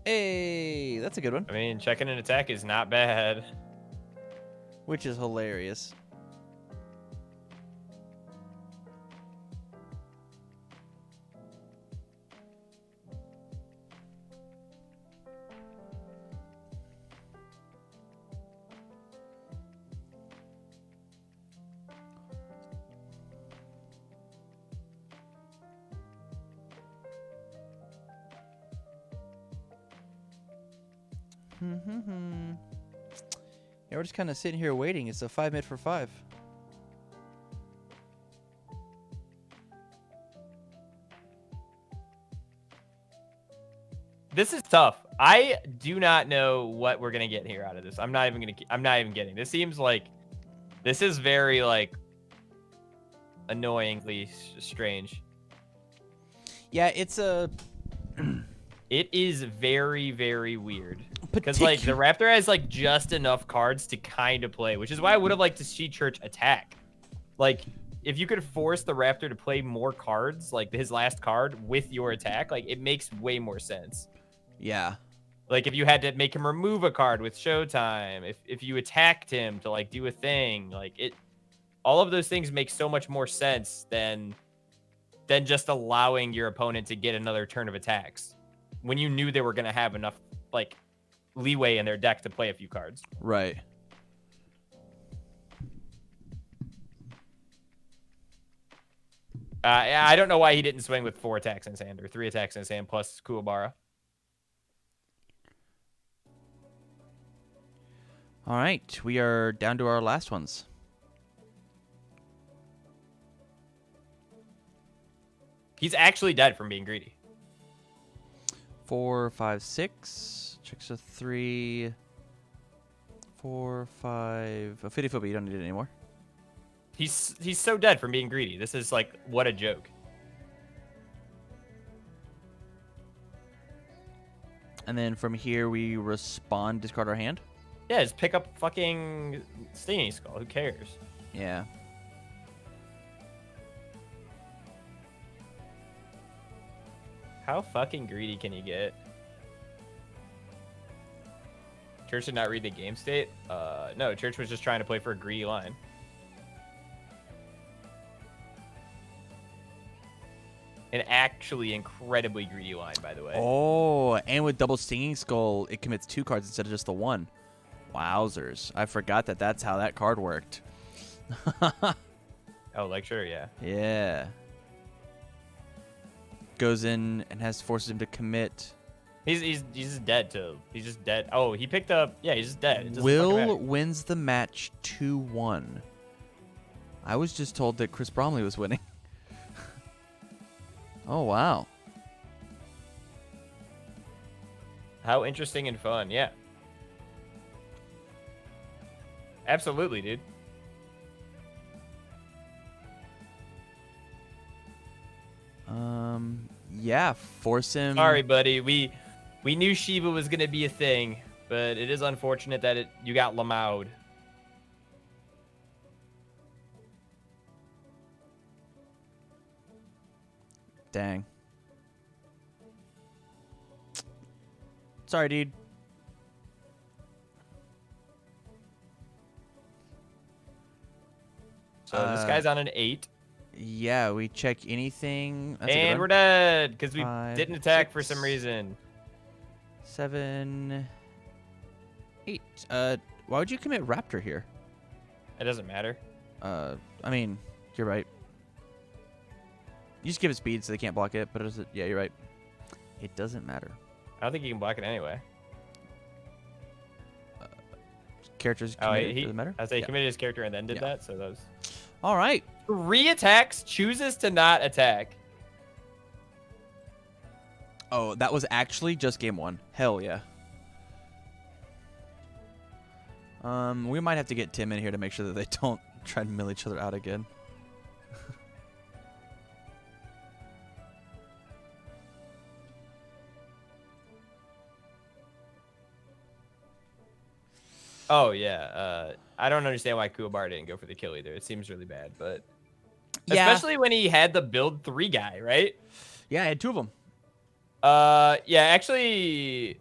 Hey, that's a good one. I mean, checking an attack is not bad. Which is hilarious. Yeah, we're just kind of sitting here waiting. It's a 5 mid for 5. This is tough. I do not know what we're gonna get here out of this. I'm not even getting. This seems like this is very like annoyingly strange. Yeah, it's a. It is very, very weird. Because like the Raptor has like just enough cards to kind of play, which is why I would have liked to see Church attack. Like if you could force the Raptor to play more cards, like his last card with your attack, like it makes way more sense. Yeah. Like if you had to make him remove a card with Showtime, if you attacked him to like do a thing, like it, all of those things make so much more sense than just allowing your opponent to get another turn of attacks when you knew they were going to have enough like leeway in their deck to play a few cards. Right. I don't know why he didn't swing with 4 attacks in his hand or 3 attacks in his hand plus Kuwabara. All right, we are down to our last ones. He's actually dead from being greedy. 4, 5, 6. Tricks of 3. 4, 5. Oh, 50 foot, but you don't need it anymore. He's so dead from being greedy. This is like, what a joke. And then from here, we respond, discard our hand. Yeah, just pick up fucking Stinging Skull. Who cares? Yeah. How fucking greedy can you get? Church did not read the game state. No, Church was just trying to play for a greedy line. An actually incredibly greedy line, by the way. Oh, and with double Stinging Skull, it commits 2 cards instead of just the 1. Wowzers. I forgot that that's how that card worked. Oh, like, sure, yeah. Yeah. Goes in and forces him to commit. He's just dead, too. He's just dead. Oh, he picked up... Yeah, he's just dead. Will wins the match 2-1. I was just told that Chris Bromley was winning. Oh, wow. How interesting and fun. Yeah. Absolutely, dude. Yeah, force him. Sorry, buddy. We knew Shiva was gonna be a thing, but it is unfortunate that you got Lamaued. Dang. Sorry, dude. So this guy's on an 8. Yeah, we check anything. That's And we're dead because we 5, didn't attack for 6, some reason. 7, 8. Why would you commit Raptor here? It doesn't matter. I mean, you're right. You just give it speed so they can't block it, but yeah, you're right. It doesn't matter. I don't think you can block it anyway. Characters Oh, committed, doesn't matter? I say he committed his character and then did Yeah. that, so that was... All right. 3 attacks, chooses to not attack. Oh, that was actually just game 1. Hell yeah. We might have to get Tim in here to make sure that they don't try to mill each other out again. Oh, yeah. I don't understand why Kuwabar didn't go for the kill either. It seems really bad, but... Yeah. Especially when he had the build 3 guy, right? Yeah, I had 2 of them. Yeah, actually...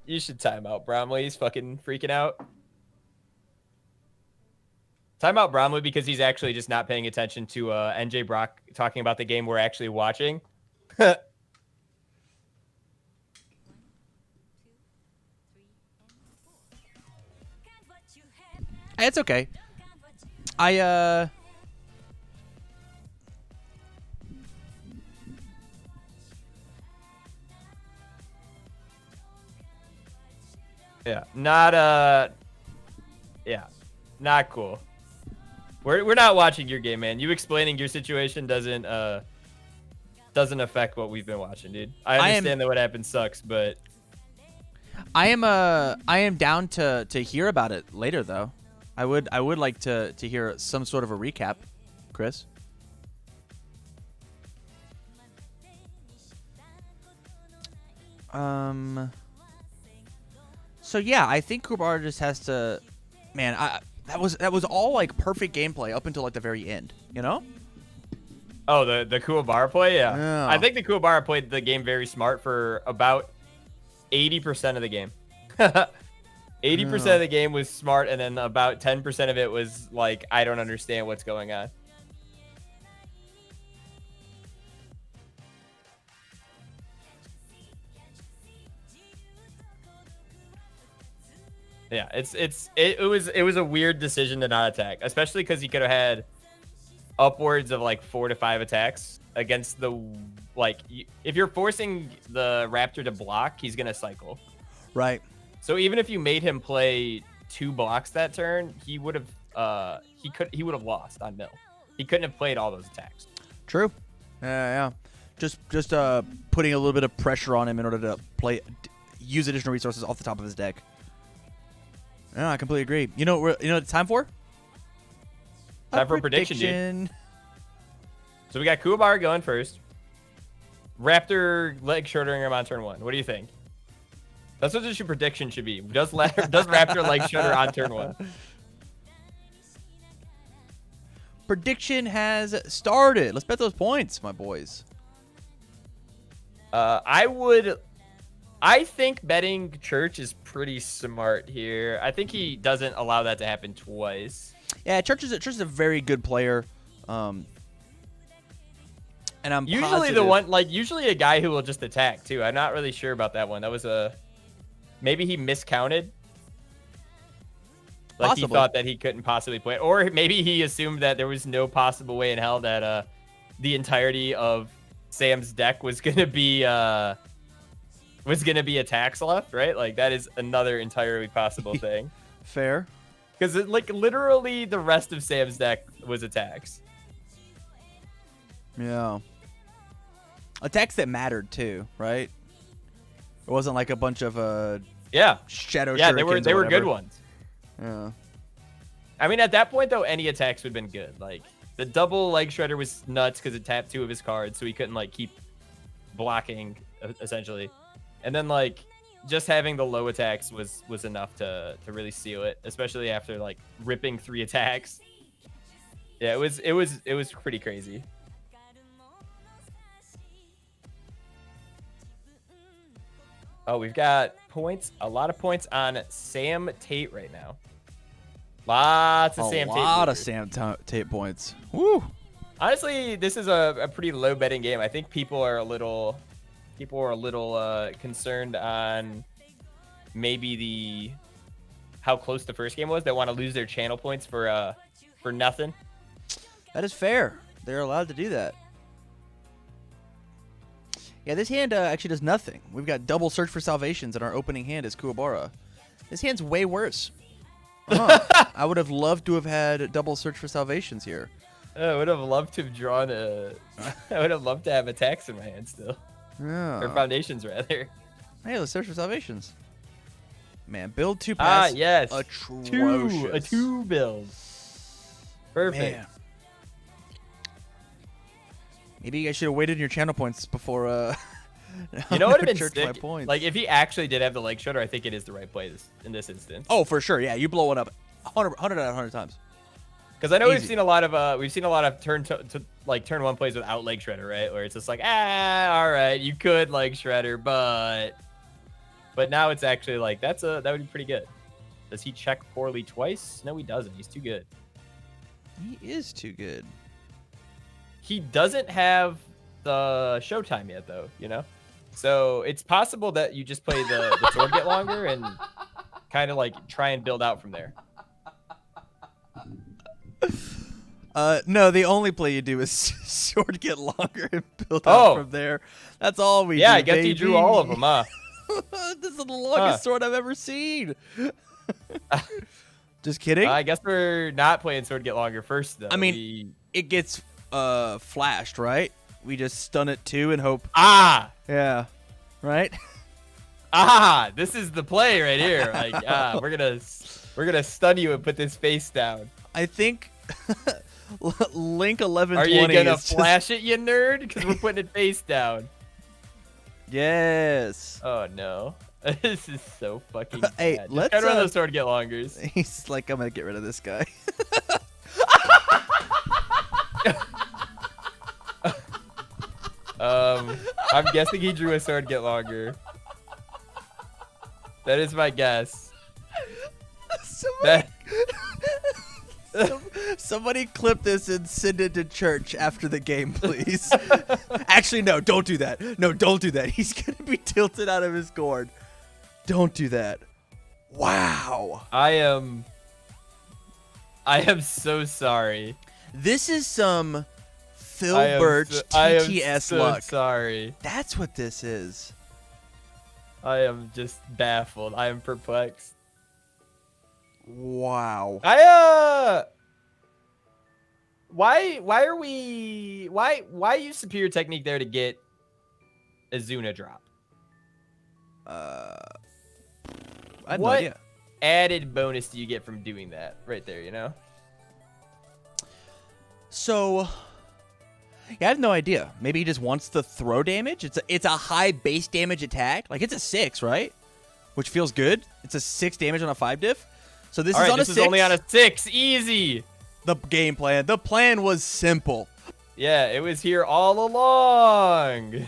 You should time out Bromley. He's fucking freaking out. Time out Bromley because he's actually just not paying attention to NJ Brock talking about the game we're actually watching. It's okay. Yeah, not cool. We're not watching your game, man. You explaining your situation doesn't affect what we've been watching, dude. I understand that what happened sucks, but I am down to hear about it later though. I would like to hear some sort of a recap, Chris. So yeah, I think Kuwabar just has to, man. That was all like perfect gameplay up until like the very end, you know? Oh, the Kuwabar play, yeah. Yeah. I think the Kuwabar played the game very smart for about 80% of the game. 80% of the game was smart, and then about 10% of it was like, I don't understand what's going on. Yeah, it was a weird decision to not attack, especially because he could have had upwards of like 4 to 5 attacks against the if you're forcing the Raptor to block, he's gonna cycle. Right. So even if you made him play 2 blocks that turn, he would have he would have lost on mill. He couldn't have played all those attacks. True. Yeah. Just putting a little bit of pressure on him in order to use additional resources off the top of his deck. No, I completely agree. You know what it's time for? Time for a prediction, dude. So we got Kuwabar going first. Raptor leg shouldering him on turn 1. What do you think? That's what your prediction should be. Does Raptor leg shudder on turn 1? Prediction has started. Let's bet those points, my boys. I think betting Church is pretty smart here. I think he doesn't allow that to happen twice. Yeah, Church is a very good player. And I'm usually positive. the one usually a guy who will just attack too. I'm not really sure about that one. That was maybe he miscounted. Like Possibly. he thought that he couldn't possibly play, or maybe he assumed that there was no possible way in hell that the entirety of Sam's deck was gonna be attacks left, right? Like that is another entirely possible thing. Fair. Because literally the rest of Sam's deck was attacks. Yeah. Attacks that mattered too, right? It wasn't like a bunch of shadow. Yeah, shurikens they or were whatever. good ones. Yeah. I mean, at that point though, any attacks would have been good. Like the double leg shredder was nuts because it tapped 2 of his cards, so he couldn't like keep blocking essentially. And then like just having the low attacks was enough to really seal it, especially after like ripping 3 attacks. Yeah, it was pretty crazy. Oh, we've got points, a lot of points on Sam Tate right now. Lots of Sam Tate. A lot of leaders. Sam Tate points. Woo. Honestly, this is a pretty low betting game. I think people are a little concerned on maybe how close the first game was. They want to lose their channel points for nothing. That is fair. They're allowed to do that. Yeah, this hand actually does nothing. We've got double Search for Salvations, and our opening hand is Kuwabara. This hand's way worse. I would have loved to have had double Search for Salvations here. I would have loved to have drawn I would have loved to have attacks in my hand still. Yeah. Or foundations, rather. Hey, let's Search for Salvations. Man, build 2 pass. Ah, yes. Atrocious. A 2 build. Perfect. Man. Maybe you guys should have waited in your channel points before. You know what would have been church my sick? points. Like if he actually did have the leg shredder, I think it is the right play in this instance. Oh, for sure. Yeah, you blow it up 100 out of 100 times. Because I know Easy. we've seen a lot of turn 1 plays without leg shredder, right? Where it's just like, all right, you could leg shredder, but now it's actually like that would be pretty good. Does he check poorly twice? No, he doesn't. He's too good. He is too good. He doesn't have the showtime yet, though. You know, so it's possible that you just play the sword get longer and kind of like try and build out from there. No, the only play you do is sword get longer and build out from there. That's all we do. Yeah, I guess he drew all of them, huh? This is the longest sword I've ever seen. Just kidding. I guess we're not playing sword get longer first, though. I mean, it gets flashed, right? We just stun it too and hope. Ah, yeah, right. This is the play right here. Like, we're gonna stun you and put this face down. I think Link 1120. Are you gonna flash it, you nerd? Because we're putting it face down. Yes. Oh no, this is so fucking Hey, bad. let's Just run those sword get longers. He's like, I'm gonna get rid of this guy. I'm guessing he drew a sword get longer. That is my guess. Somebody clip this and send it to church after the game, please. Actually, no, don't do that. No, don't do that. He's going to be tilted out of his gourd. Don't do that. Wow. I am so sorry. This is some Phil Birch TTS luck. Sorry. That's what this is. I am just baffled. I am perplexed. Wow. Why use superior technique there to get a Zuna drop? I have no What idea. added bonus do you get from doing that right there, you know? So, yeah, I have no idea. Maybe he just wants the throw damage. It's a high base damage attack. Like, it's a 6, right? Which feels good. It's a 6 damage on a 5 diff. So this is on a 6. This is only on a 6. Easy. The game plan. The plan was simple. Yeah, it was here all along.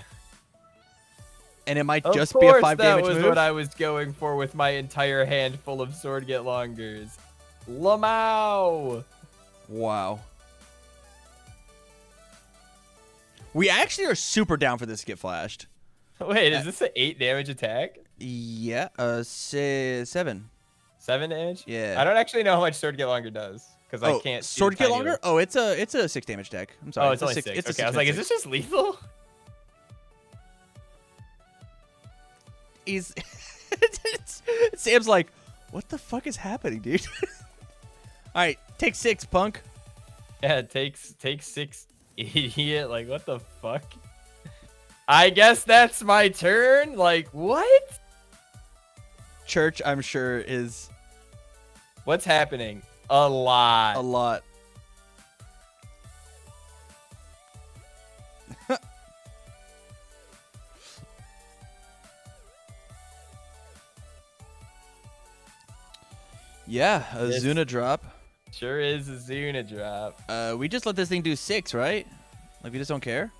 And it might just be a 5 damage that was move. what I was going for with my entire hand full of sword get longers. Lamau. Wow. We actually are super down for this to get flashed. Wait, is this an 8 damage attack? Yeah, 7. 7 damage? Yeah. I don't actually know how much sword get longer does because I can't. See sword the get tiny longer? little- Oh, it's a 6 damage deck. I'm sorry. Oh, it's only 6. It's a Okay, I was like, is this just lethal? He's Sam's like, what the fuck is happening, dude? All right, take 6, punk. Yeah, it takes 6, idiot. Like, what the fuck? I guess that's my turn. Like, what? Church, I'm sure, is What's happening? A lot. a lot. Yeah, a Zuna drop. Sure is a Zuna drop. We just let this thing do 6, right? Like, we just don't care?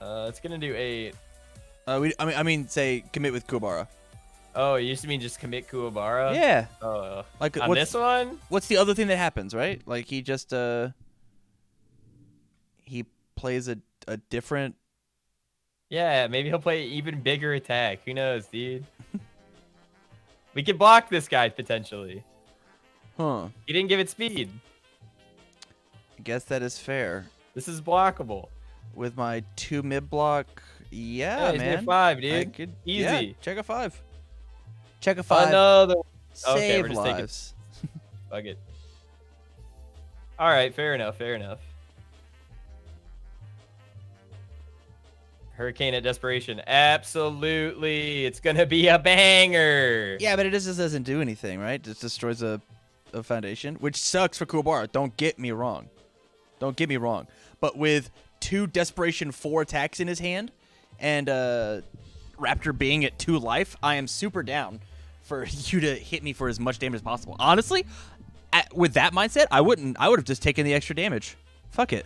It's gonna do 8. I mean, say, commit with Kubara. Oh, you used to mean just commit Kuwabara? Yeah. Like on this one? What's the other thing that happens, right? Like, he just, he plays a different... Yeah, maybe he'll play even bigger attack. Who knows, dude? We could block this guy, potentially. Huh. He didn't give it speed. I guess that is fair. This is blockable. With my 2 mid block, yeah, he's man. near 5, dude. I could, Easy. Yeah, check a 5. Check a 5. Another. Okay, Save we're just lives. Fuck it. All right, fair enough. Fair enough. Hurricane at desperation. Absolutely. It's going to be a banger. Yeah, but it just doesn't do anything, right? It just destroys a foundation, which sucks for Kubara. Don't get me wrong. Don't get me wrong. But with 2 Desperation 4 attacks in his hand and Raptor being at 2 life, I am super down for you to hit me for as much damage as possible. Honestly, with that mindset, I would have just taken the extra damage. Fuck it.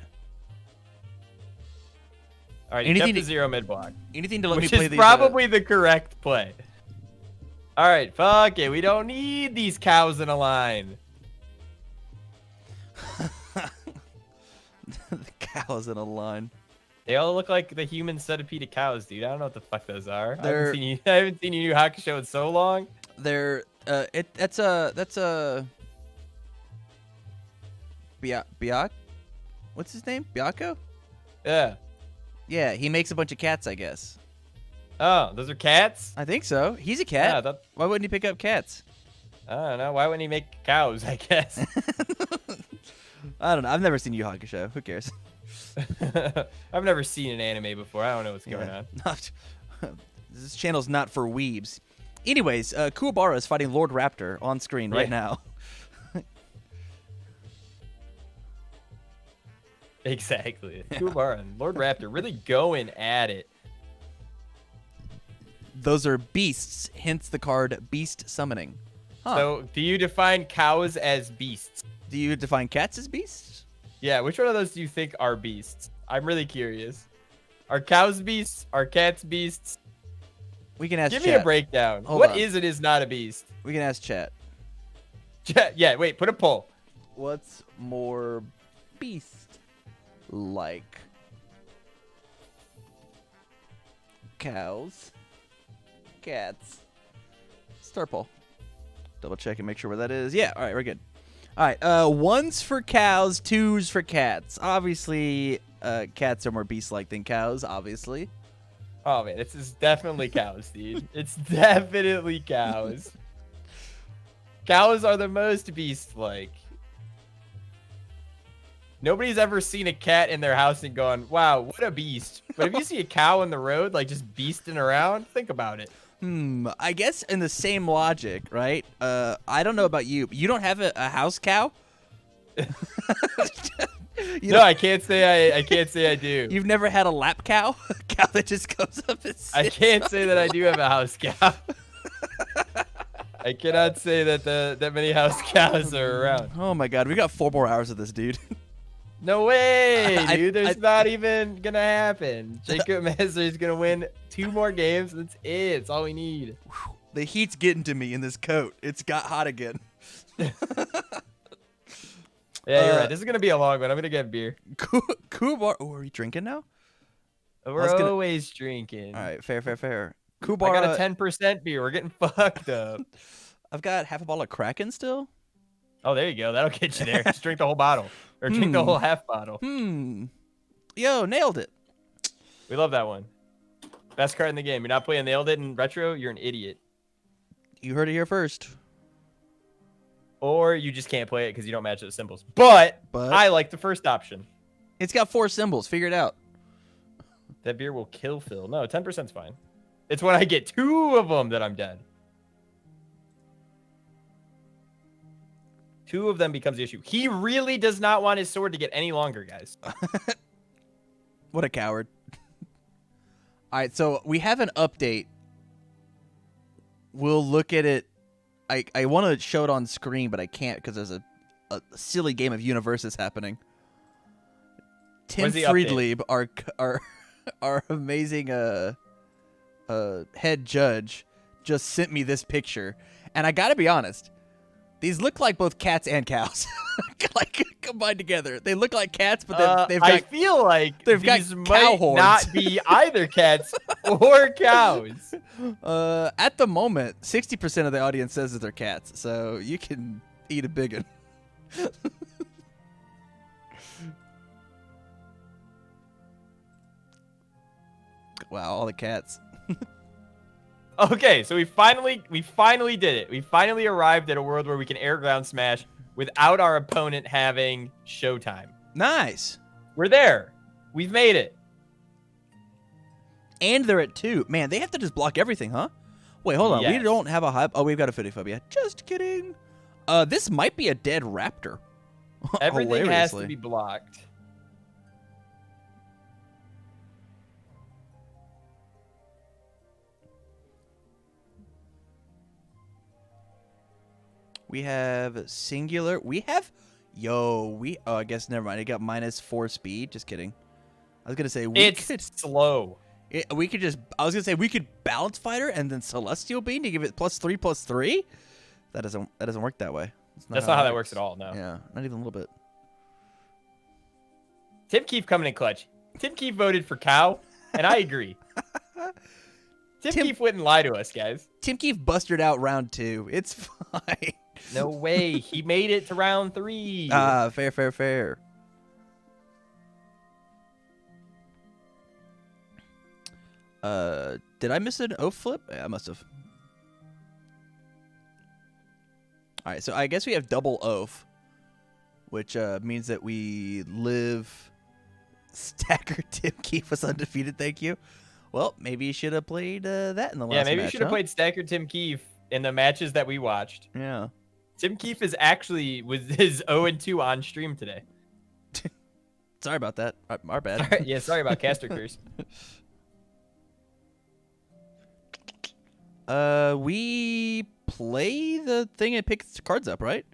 All right, anything kept the 0 mid block. Anything to let me which play is these. Probably the correct play. All right, fuck it. We don't need these cows in a line. The cows in a line. They all look like the human centipede of cows, dude. I don't know what the fuck those are. I They're- haven't seen you Yu Hakusho in so long. They're that's a Biak. What's his name? Biako? Yeah. Yeah, he makes a bunch of cats, I guess. Oh, those are cats? I think so. He's a cat. Yeah, Why wouldn't he pick up cats? I don't know. Why wouldn't he make cows, I guess? I don't know. I've never seen Yu Hakusho. Who cares? I've never seen an anime before. I don't know what's going on. This channel's not for weebs. Anyways, Kuwabara is fighting Lord Raptor on screen right now. Exactly. Kuwabara and Lord Raptor really going at it. Those are beasts, hence the card Beast Summoning. Huh. So, do you define cows as beasts? Do you define cats as beasts? Yeah, which one of those do you think are beasts? I'm really curious. Are cows beasts? Are cats beasts? We can ask Give chat. me a breakdown. Hold What on. is and is not a beast? We can ask chat. Yeah, wait, put a poll. What's more beast-like? Cows. Cats. Star poll. Double check and make sure where that is. Yeah, all right, we're good. All right, 1's for cows, 2's for cats. Obviously, cats are more beast-like than cows, obviously. Oh, man, this is definitely cows, dude. It's definitely cows. Cows are the most beast-like. Nobody's ever seen a cat in their house and gone, wow, what a beast. But if you see a cow in the road, like, just beasting around, think about it. I guess in the same logic, right? I don't know about you, but you don't have a house cow? No, I can't say I do. You've never had a lap cow? A cow that just goes up and sits I can't say that I do have a house cow. I cannot say that that many house cows are around. Oh my god, we got 4 more hours of this, dude. No way, dude. There's not even gonna happen. Jacob Messer is gonna win 2 more games. That's it. That's all we need. The heat's getting to me in this coat. It's got hot again. Yeah, you're right. This is gonna be a long one. I'm gonna get beer. Kubar. Oh, are we drinking now? We're always drinking. All right, fair. I Kubar. got a 10% beer. We're getting fucked up. I've got half a bottle of Kraken still. Oh, there you go. That'll get you there. Just drink the whole bottle. Or drink the whole half bottle. Yo, nailed it. We love that one. Best card in the game. You're not playing Nailed It in Retro, you're an idiot. You heard it here first. Or you just can't play it because you don't match the symbols. But I like the first option. It's got 4 symbols. Figure it out. That beer will kill Phil. No, 10%'s fine. It's when I get 2 of them that I'm dead. 2 of them becomes the issue. He really does not want his sword to get any longer, guys. What a coward. All right, so we have an update. We'll look at it. I want to show it on screen, but I can't because there's a silly game of UniVersus happening. Tim Friedlieb, our amazing head judge, just sent me this picture, and I gotta be honest, these look like both cats and cows, like combined together. They look like cats, but they've got. I feel like they've these got cow might horns. not be either cats or cows. At the moment, 60% of the audience says that they're cats, so you can eat a big one. Wow, all the cats. Okay, so we finally did it. We finally arrived at a world where we can air ground smash without our opponent having showtime. Nice. We're there. We've made it. And they're at 2. Man, they have to just block everything, huh? Wait, hold on. Yes. We don't have a high... Oh, we've got a Photophobia. Just kidding. This might be a dead raptor. Everything has to be blocked. We have singular. We have... Yo, oh, I guess never mind. It got -4 speed. Just kidding. I was going to say... It's slow. We could just... I was going to say we could balance fighter and then celestial beam to give it +3/+3. That doesn't work that way. That's not how that works at all, no. Yeah, not even a little bit. Tim Keefe coming in clutch. Tim Keefe voted for cow, and I agree. Tim Keefe wouldn't lie to us, guys. Tim Keefe busted out round 2. It's fine. No way. He made it to round 3. Fair. Did I miss an oaf flip? Yeah, I must have. All right, so I guess we have double oaf, which means that we live. Stacker Tim Keefe was undefeated. Thank you. Well, maybe you should have played that in the last match. Yeah, maybe you should have played Stacker Tim Keefe in the matches that we watched. Yeah. Tim Keefe is actually with his 0-2 on stream today. Sorry about that. Our bad. Yeah, sorry about caster curse. We play the thing and pick cards up, right?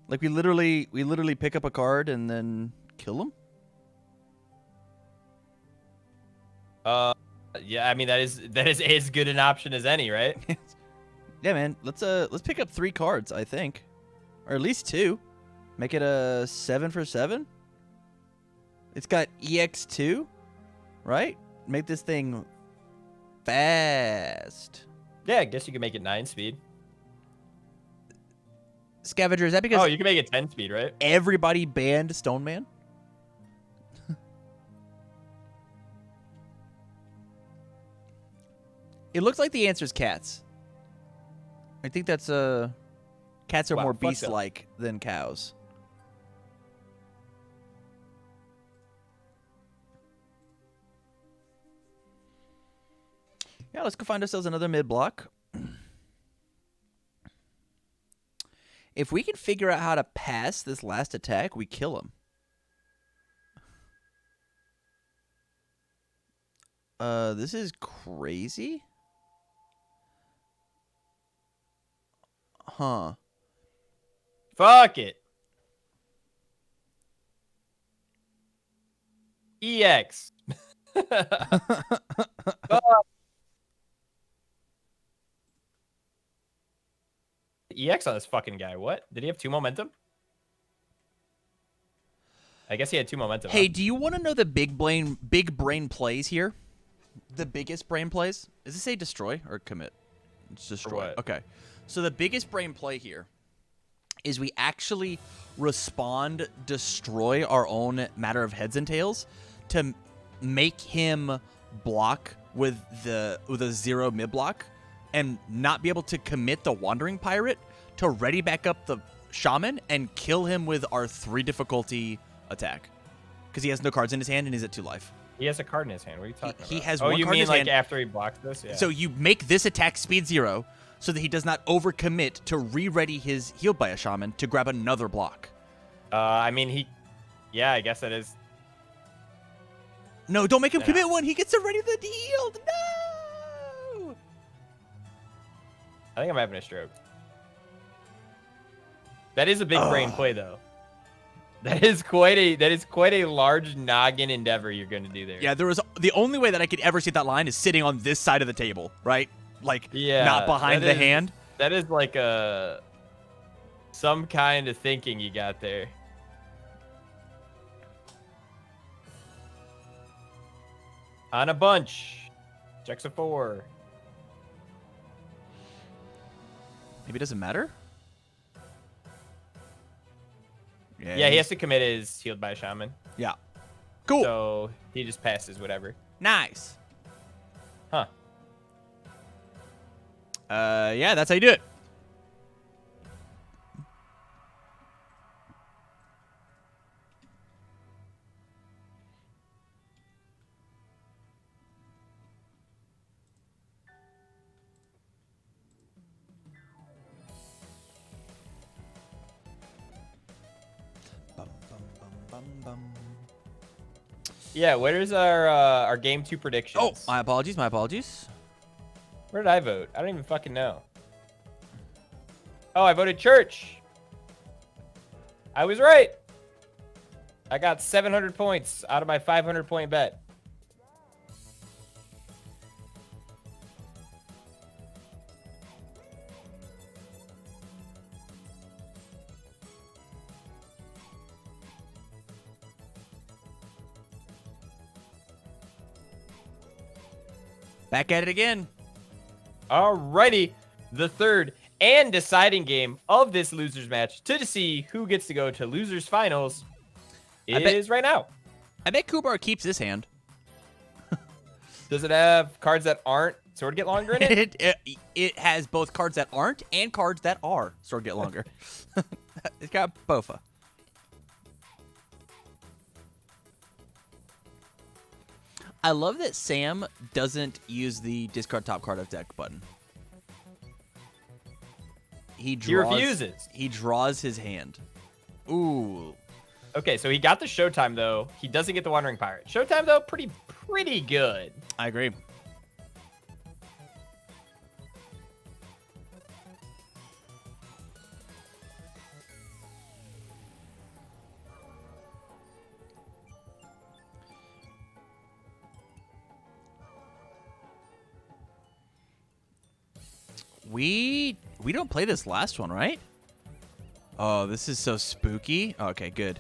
Like we literally pick up a card and then kill them. Yeah, I mean that is as good an option as any, right? Yeah, man. Let's pick up 3 cards, I think, or at least 2. Make it a 7 for 7. It's got EX2, right? Make this thing fast. Yeah, I guess you can make it 9 speed. Scavenger, is that because you can make it 10 speed, right? everybody banned Stone Man? It looks like the answer is cats. I think that's cats are more beast-like than cows. Yeah, let's go find ourselves another mid-block. If we can figure out how to pass this last attack, we kill him. This is crazy. Huh. Fuck it. EX. EX on this fucking guy. What? Did he have 2 momentum? I guess he had 2 momentum. Hey, do you want to know the big brain plays here? The biggest brain plays? Does it say destroy or commit? It's destroy. Okay. So the biggest brain play here is we actually destroy our own matter of heads and tails to make him block with a 0 mid block and not be able to commit the Wandering Pirate to ready back up the Shaman and kill him with our 3 difficulty attack because he has no cards in his hand and he's at 2 life. He has a card in his hand. What are you talking about? He has oh, one you card in mean his like hand. after he blocks this? Yeah. So you make this attack speed 0 so that he does not overcommit to re-ready his Healed by a Shaman to grab another block. I mean, yeah, I guess that is. No, don't make him commit one. He gets to ready the healed. No! I think I'm having a stroke. That is a big brain play, though. That is quite a large noggin endeavor you're going to do there. Yeah, the only way that I could ever see that line is sitting on this side of the table, right? Like, not behind the hand. That is like some kind of thinking you got there. On a bunch. Checks a 4. Maybe it doesn't matter? Yeah, he has to commit his Healed by a Shaman. Yeah. Cool. So he just passes whatever. Nice. Huh. Yeah, that's how you do it. Yeah, where's our game 2 predictions? Oh, my apologies. My apologies. Where did I vote? I don't even fucking know. Oh, I voted church. I was right. I got 700 points out of my 500-point bet. Back at it again. Alrighty. The third and deciding game of this losers match to see who gets to go to losers finals is right now. I bet Kubar keeps this hand. Does it have cards that aren't Sword Get Longer in it? It has both cards that aren't and cards that are Sword Get Longer. It's got bofa. I love that Sam doesn't use the discard top card of deck button. He refuses. He draws his hand. Ooh. Okay, so he got the Showtime, though. He doesn't get the Wandering Pirate. Showtime, though, pretty good. I agree. We don't play this last one, right? Oh, this is so spooky. Okay, good.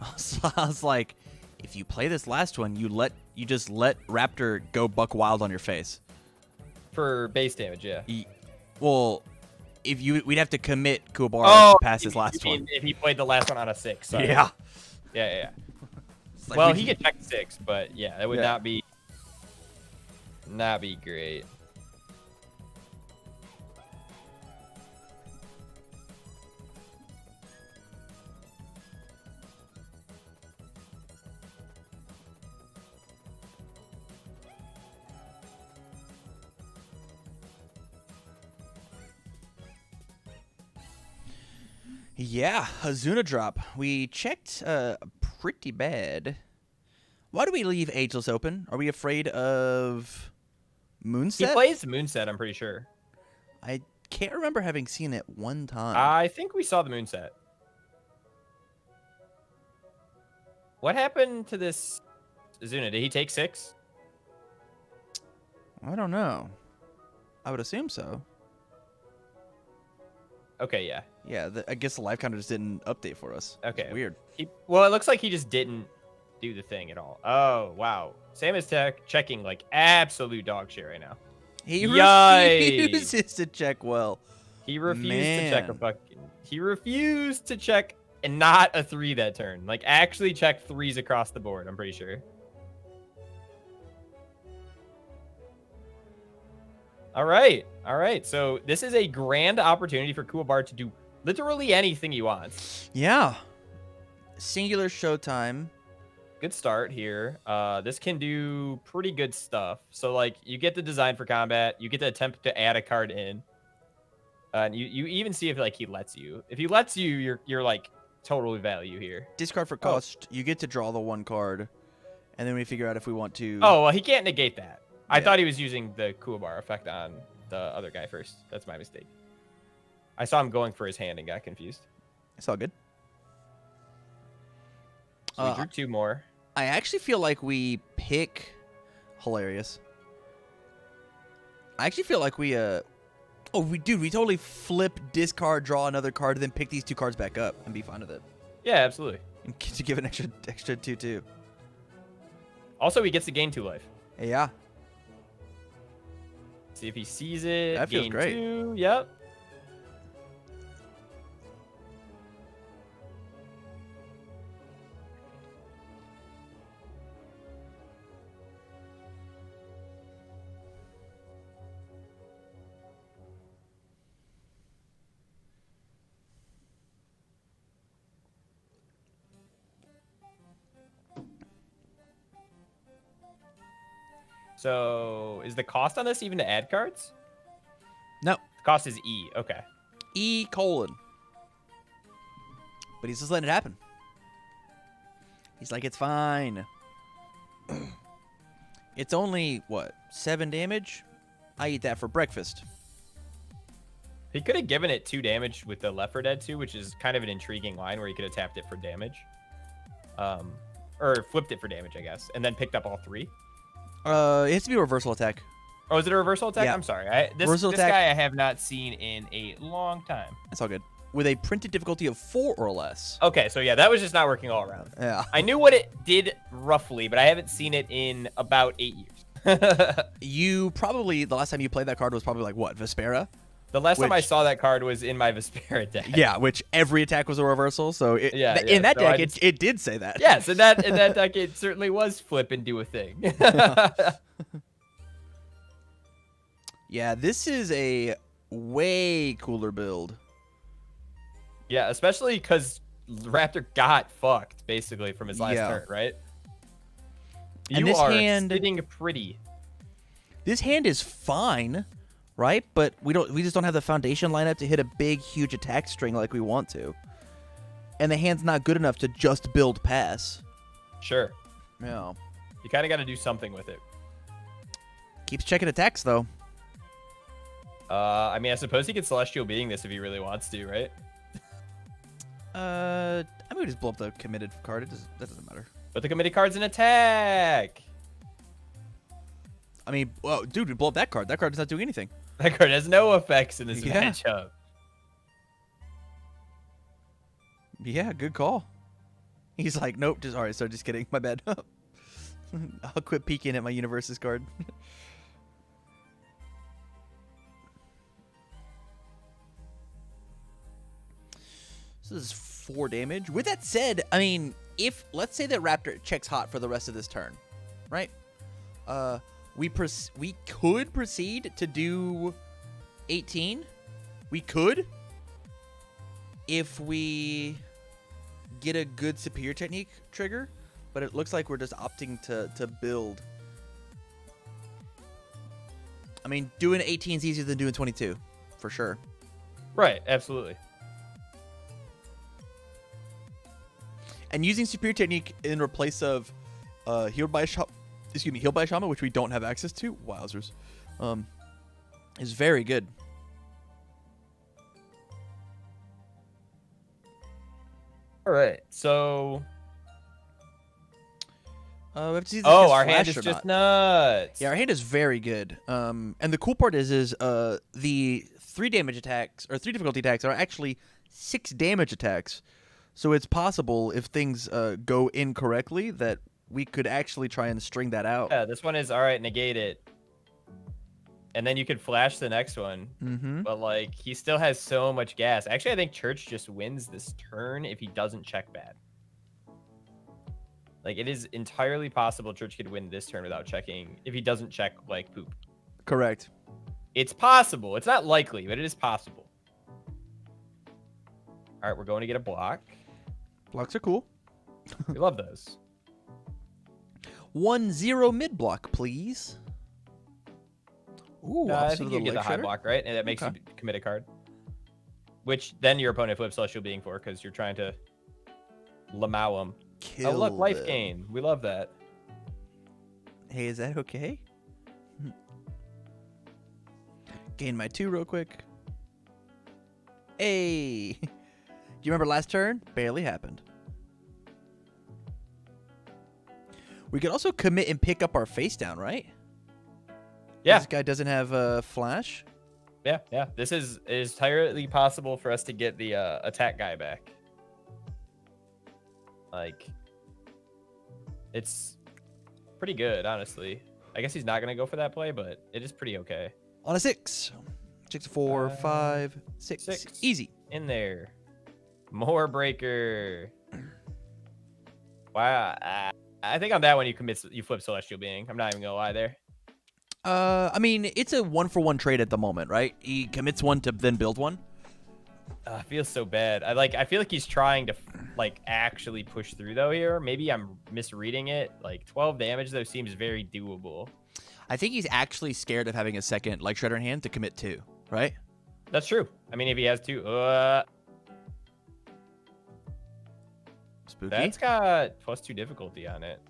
I was like, if you play this last one, you just let Raptor go buck wild on your face. For base damage, yeah. Well, we'd have to commit Kuwabara to pass his last one. If he played the last one on a 6. Sorry. Yeah. Yeah. Like well, he could check 6, but yeah, that would not be great. Yeah, Hazuna drop. We checked pretty bad. Why do we leave Ageless open? Are we afraid of Moonset? He plays Moonset, I'm pretty sure. I can't remember having seen it one time. I think we saw the Moonset. What happened to this Hazuna? Did he take 6? I don't know. I would assume so. Okay, yeah. Yeah, I guess the life counter just didn't update for us. Okay. It's weird. Well, it looks like he just didn't do the thing at all. Oh, wow. Sam is checking like absolute dog shit right now. He refuses to check well. He refused to check He refused to check and not a 3 that turn. Like, actually check 3s across the board, I'm pretty sure. All right. So this is a grand opportunity for Kuwabara to do literally anything he wants. Yeah. Singular Showtime. good start here. This can do pretty good stuff. So like you get the design for combat, you get to attempt to add a card in. And you even see if like he lets you. If he lets you, you're like totally value here. Discard for cost. You get to draw the one card, and then we figure out if we want to. Oh, well, he can't negate that. I Yeah. thought he was using the Kuwabar effect on the other guy first. That's my mistake. I saw him going for his hand and got confused. It's all good. So we drew 2 more. I actually feel like we pick hilarious. I actually feel like we we totally flip, discard, draw another card, then pick these 2 cards back up and be fine with it. Yeah, absolutely. And to give an extra 2/2. Also, he gets to gain 2 life. Yeah. See if he sees it. That feels gain great. 2. Yep. So is the cost on this even to add cards? No. The cost is E. Okay. E:. But he's just letting it happen. He's like, it's fine. It's only, what, 7 damage? I eat that for breakfast. He could have given it 2 damage with the Left 4 Dead 2, which is kind of an intriguing line where he could have tapped it for damage. Or flipped it for damage, I guess, and then picked up all 3. It has to be a reversal attack. Oh, is it a reversal attack? Yeah. I'm sorry. This attack. guy I have not seen in a long time. It's all good. With a printed difficulty of 4 or less. Okay, so yeah, that was just not working all around. Yeah. I knew what it did roughly, but I haven't seen it in about 8 years. You probably, the last time you played that card was probably like, what, Vespera? The last time I saw that card was in my Vespera deck. Yeah, which every attack was a reversal, so in that so deck, it did say that. Yes, in that deck, it certainly was flip and do a thing. Yeah, this is a way cooler build. Yeah, especially because Raptor got fucked, basically, from his last turn, right? And you this are hand, sitting pretty. This hand is fine, right? But we just don't have the foundation lineup to hit a big, huge attack string like we want to. And the hand's not good enough to just build pass. Sure. Yeah. You kind of got to do something with it. Keeps checking attacks, though. I mean, I suppose he could Celestial Being this if he really wants to, right? I mean, we just blow up the committed card. That doesn't matter. But the committed card's an attack. I mean, well, dude, we blow up that card. That card is not doing anything. That card has no effects in this matchup. Yeah, good call. He's like, nope, just all right. So just kidding. My bad. I'll quit peeking at my UniVersus card. So this is 4 damage. With that said, I mean, if let's say that Raptor checks hot for the rest of this turn, right? We could proceed to do 18. We could, if we get a good superior technique trigger, but it looks like we're just opting to build. I mean, doing 18 is easier than doing 22, for sure. Right, absolutely. And using superior technique in replace of healed by a shaman, which we don't have access to, wowzers, is very good. All right, so we have to see if this oh, gets our hand flashed is or just not. nuts. Yeah, our hand is very good. And the cool part is the 3 damage attacks or 3 difficulty attacks are actually 6 damage attacks. So it's possible if things go incorrectly that we could actually try and string that out. Yeah, this one is all right. Negate it, and then you could flash the next one. Mm-hmm. But like, he still has so much gas. Actually, I think Church just wins this turn if he doesn't check bad. Like, it is entirely possible Church could win this turn without checking if he doesn't check like poop. Correct. It's possible. It's not likely, but it is possible. All right, we're going to get a block. Blocks are cool. We love those. 1-0 mid block, please. Ooh, I think you get the high block, right? And that makes you commit a card. Which then your opponent flips Celestial Being for, because you're trying to Lamau him. Kill oh, look, life them. gain. We love that. Hey, is that okay? Gain my 2 real quick. Hey! Do you remember last turn? Barely happened. We could also commit and pick up our face down, right? Yeah. This guy doesn't have a flash. Yeah, yeah. This is entirely possible for us to get the attack guy back. Like, it's pretty good, honestly. I guess he's not going to go for that play, but it is pretty okay. On a 6. 6, 4, 5, 6. Easy. In there. More breaker. Wow. I think on that one you flip Celestial Being. I'm not even gonna lie there. I mean, it's a 1-for-1 trade at the moment, right? He commits one to then build one. I feel so bad. I feel like he's trying to actually push through though here. Maybe I'm misreading it. Like 12 damage though seems very doable. I think he's actually scared of having a second Leg Shredder in hand to commit 2, right? That's true. I mean, if he has 2, Spooky. That's got +2 difficulty on it.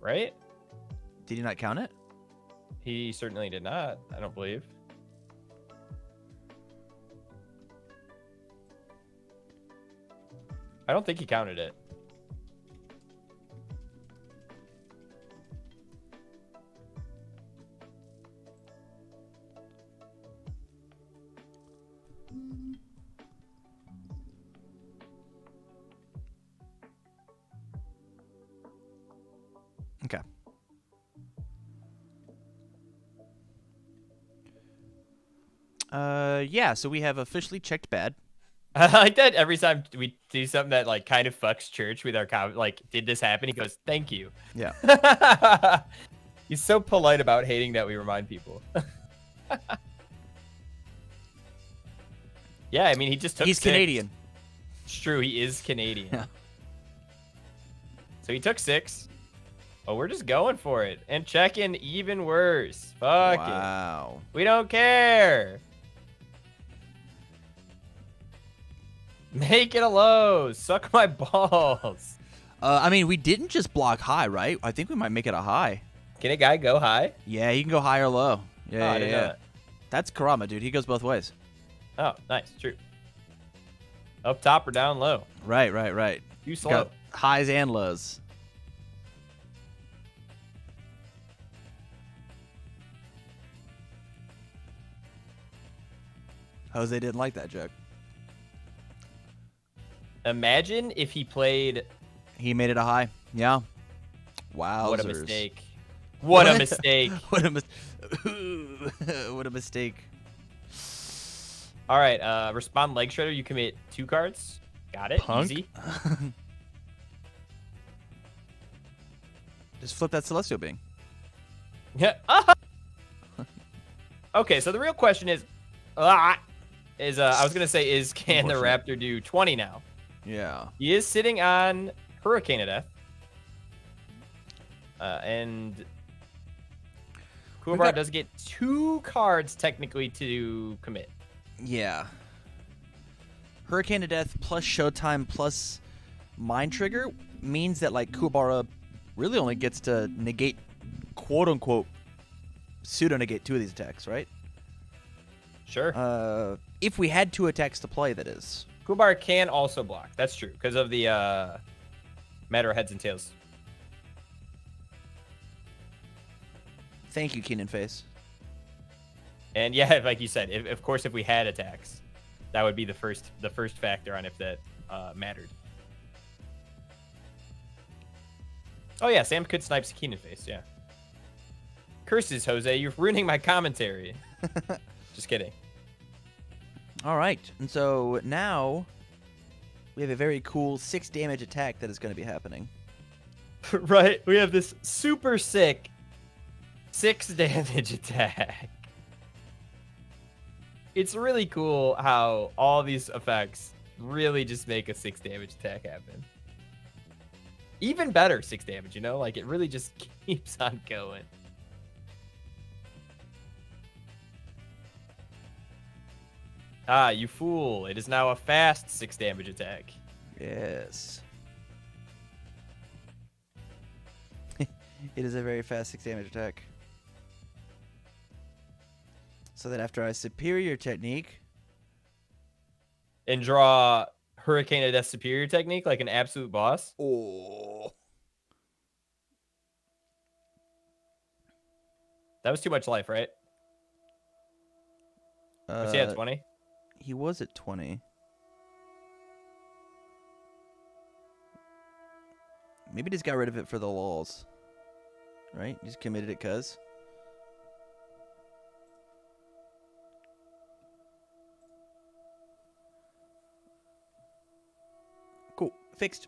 Right? Did he not count it? He certainly did not, I don't believe. I don't think he counted it. Okay. Yeah, so we have officially checked bad. I like that every time we do something that like kind of fucks Church with our comment, like, did this happen? He goes, thank you. Yeah. He's so polite about hating that we remind people. Yeah, I mean, he just took He's 6. Canadian. It's true, he is Canadian. Yeah. So he took 6. Oh, we're just going for it. And checking even worse. Fuck it. Wow. We don't care. Make it a low. Suck my balls. I mean, we didn't just block high, right? I think we might make it a high. Can a guy go high? Yeah, he can go high or low. Yeah, I didn't know that. That's Karama, dude. He goes both ways. Oh, nice. True. Up top or down low? Right, right, right. Too slow. Got highs and lows. Jose didn't like that joke. Imagine if he played... He made it a high. Yeah. Wow. What a mistake. What a mistake. What a what a mistake. All right. Respond Leg Shredder. You commit 2 cards. Got it. Punk. Easy. Just flip that Celestial Being. Yeah. Okay, so the real question is, I was gonna say, can the Raptor do 20 now? Yeah. He is sitting on Hurricane of Death, and Kuwabar does get 2 cards technically to commit. Yeah. Hurricane of Death plus Showtime plus Mind Trigger means that like Kuwabara really only gets to negate, quote unquote, pseudo negate 2 of these attacks, right? Sure. If we had 2 attacks to play, that is. Kuwabar can also block. That's true because of the matter of heads and tails. Thank you, Keenan Face. And yeah, like you said, of course, if we had attacks, that would be the first factor on if that mattered. Oh yeah, Sam could snipe Keenan Face. Yeah. Curses, Jose. You're ruining my commentary. Just kidding. All right, and so now we have a very cool 6 damage attack that is going to be happening. Right, we have this super sick 6 damage attack. It's really cool how all these effects really just make a 6 damage attack happen. Even better 6 damage, you know? Like, it really just keeps on going. Ah, you fool. It is now a fast 6 damage attack. Yes. It is a very fast 6 damage attack. So then after I superior technique... And draw Hurricane of Death superior technique like an absolute boss. Oh. That was too much life, right? Was he at 20? He was at 20. Maybe just got rid of it for the lulz. Right? Just committed it cuz. Cool. Fixed.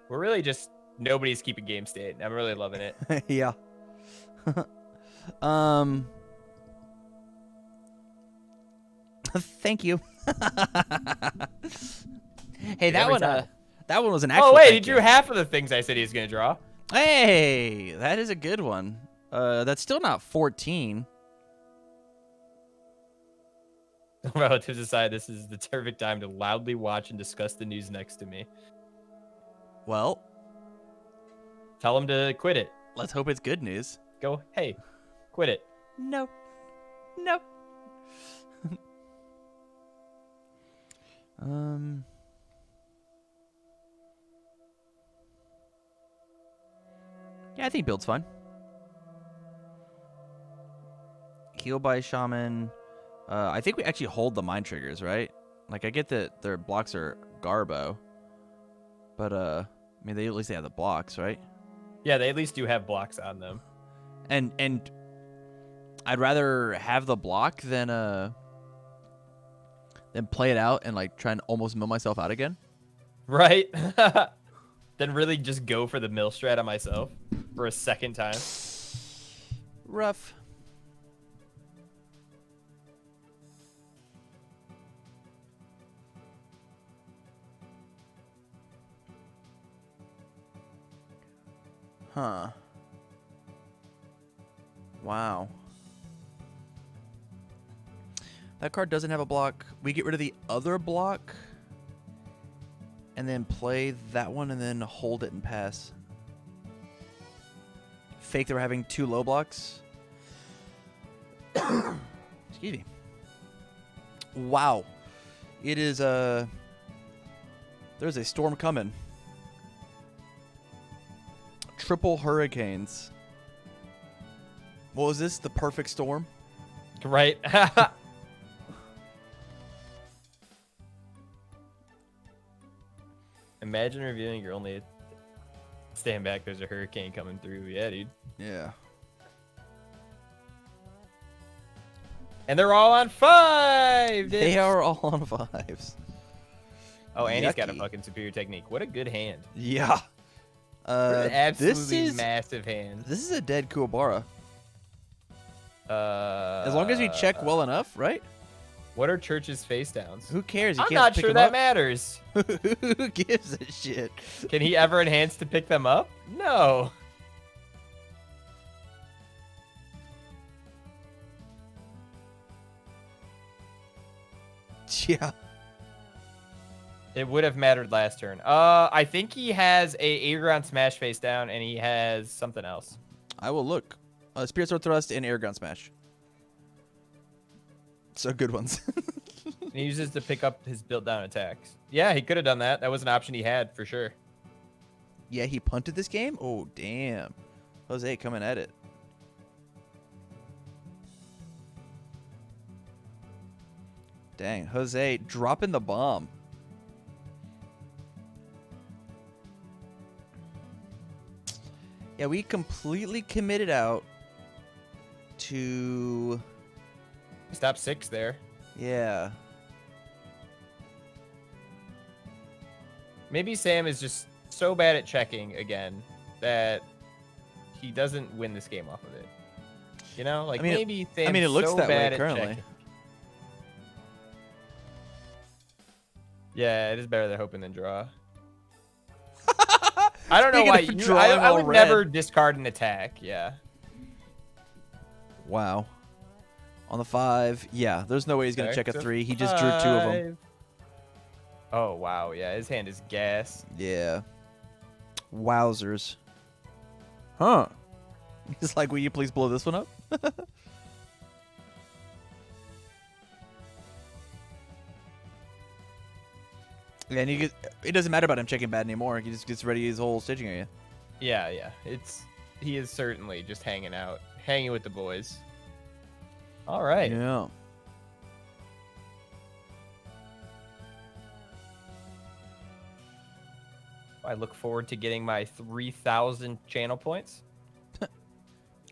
We're really just... Nobody's keeping game state. I'm really loving it. Yeah. Thank you. Hey, that one was an actual. Oh wait, he thank drew you. half of the things I said he was gonna draw. Hey, that is a good one. That's still not 14. Relatives aside, this is the perfect time to loudly watch and discuss the news next to me. Well, Tell him to quit it. let's hope it's good news. Go, hey, quit it. No. No. Yeah, I think build's fine. Heal by Shaman. I think we actually hold the mind triggers, right? Like, I get that their blocks are Garbo. But, I mean, they at least have the blocks, right? Yeah, they at least do have blocks on them. And I'd rather have the block than play it out and, like, try and almost mill myself out again. Right? Then really just go for the mill strat on myself for a second time. Rough. Huh. Wow. That card doesn't have a block. We get rid of the other block and then play that one and then hold it and pass. Fake that we're having 2 low blocks. Excuse me. Wow. It is there's a storm coming. Triple hurricanes. What was this? The perfect storm? Right? Imagine reviewing your only... Stand back, there's a hurricane coming through. Yeah, dude. Yeah. And they're all on 5! Dude. They are all on 5s. Oh, and he's got a Yucky. fucking superior technique. What a good hand. Yeah. What an absolutely this is massive hand. This is a dead Kuwabara. As As long as we check well enough, right? What are Church's face downs? Who cares? You I'm can't not pick sure them that up. matters. Who gives a shit? Can he ever enhance to pick them up? No. Yeah. It would have mattered last turn. I think he has a Aegon Smash face down, and he has something else. I will look. Spirit Sword Thrust and Airgun Smash. So good ones. He uses to pick up his built down attacks. Yeah, he could have done that. That was an option he had for sure. Yeah, he punted this game? Oh, damn. Jose coming at it. Dang, Jose dropping the bomb. Yeah, we completely committed out to... Stop 6 there. Yeah. Maybe Sam is just so bad at checking again that he doesn't win this game off of it. You know, like I mean, maybe Sam's it looks so that way bad at currently. checking. Yeah, it is better than hoping than draw. I don't know why you. I would never discard an attack. Yeah. Wow. On the 5, yeah. There's no way he's gonna check a 3. He just drew 2 of them. Oh wow, yeah. His hand is gas. Yeah. Wowzers. Huh. He's like, will you please blow this one up? Yeah, and it doesn't matter about him checking bad anymore. He just gets ready his whole staging area. Yeah, yeah. He is certainly just hanging out, hanging with the boys. All right. Yeah. I look forward to getting my 3,000 channel points.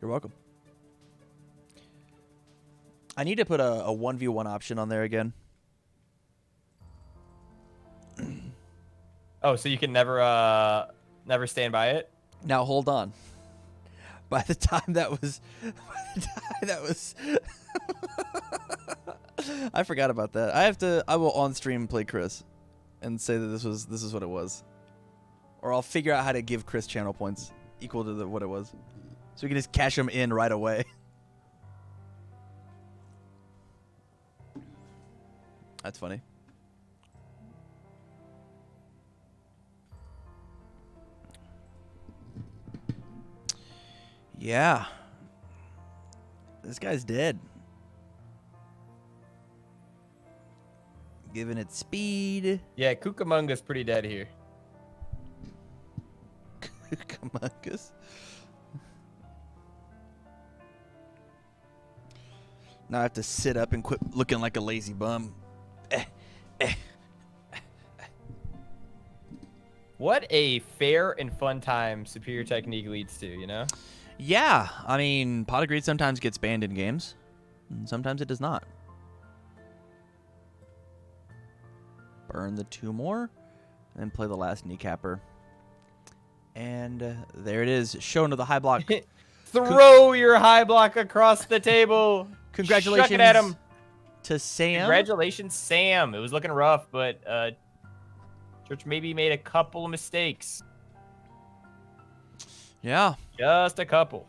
You're welcome. I need to put a 1v1 option on there again. Oh, so you can never stand by it? Now hold on. By the time that was I forgot about that. I will on stream play Chris and say that this is what it was. Or I'll figure out how to give Chris channel points equal to what it was. So we can just cash them in right away. That's funny. Yeah. This guy's dead. Giving it speed. Yeah, Cucamonga's pretty dead here. Cucamongas. Now I have to sit up and quit looking like a lazy bum. What a fair and fun time superior technique leads to, you know? Yeah, I mean, Pot of Greed sometimes gets banned in games, and sometimes it does not. Burn the 2 more, and then play the last kneecapper. And there it is, shown to the high block. Throw your high block across the table. Congratulations Shuck it at him. to Sam. Congratulations, Sam. It was looking rough, but Church maybe made a couple of mistakes. Yeah. Just a couple.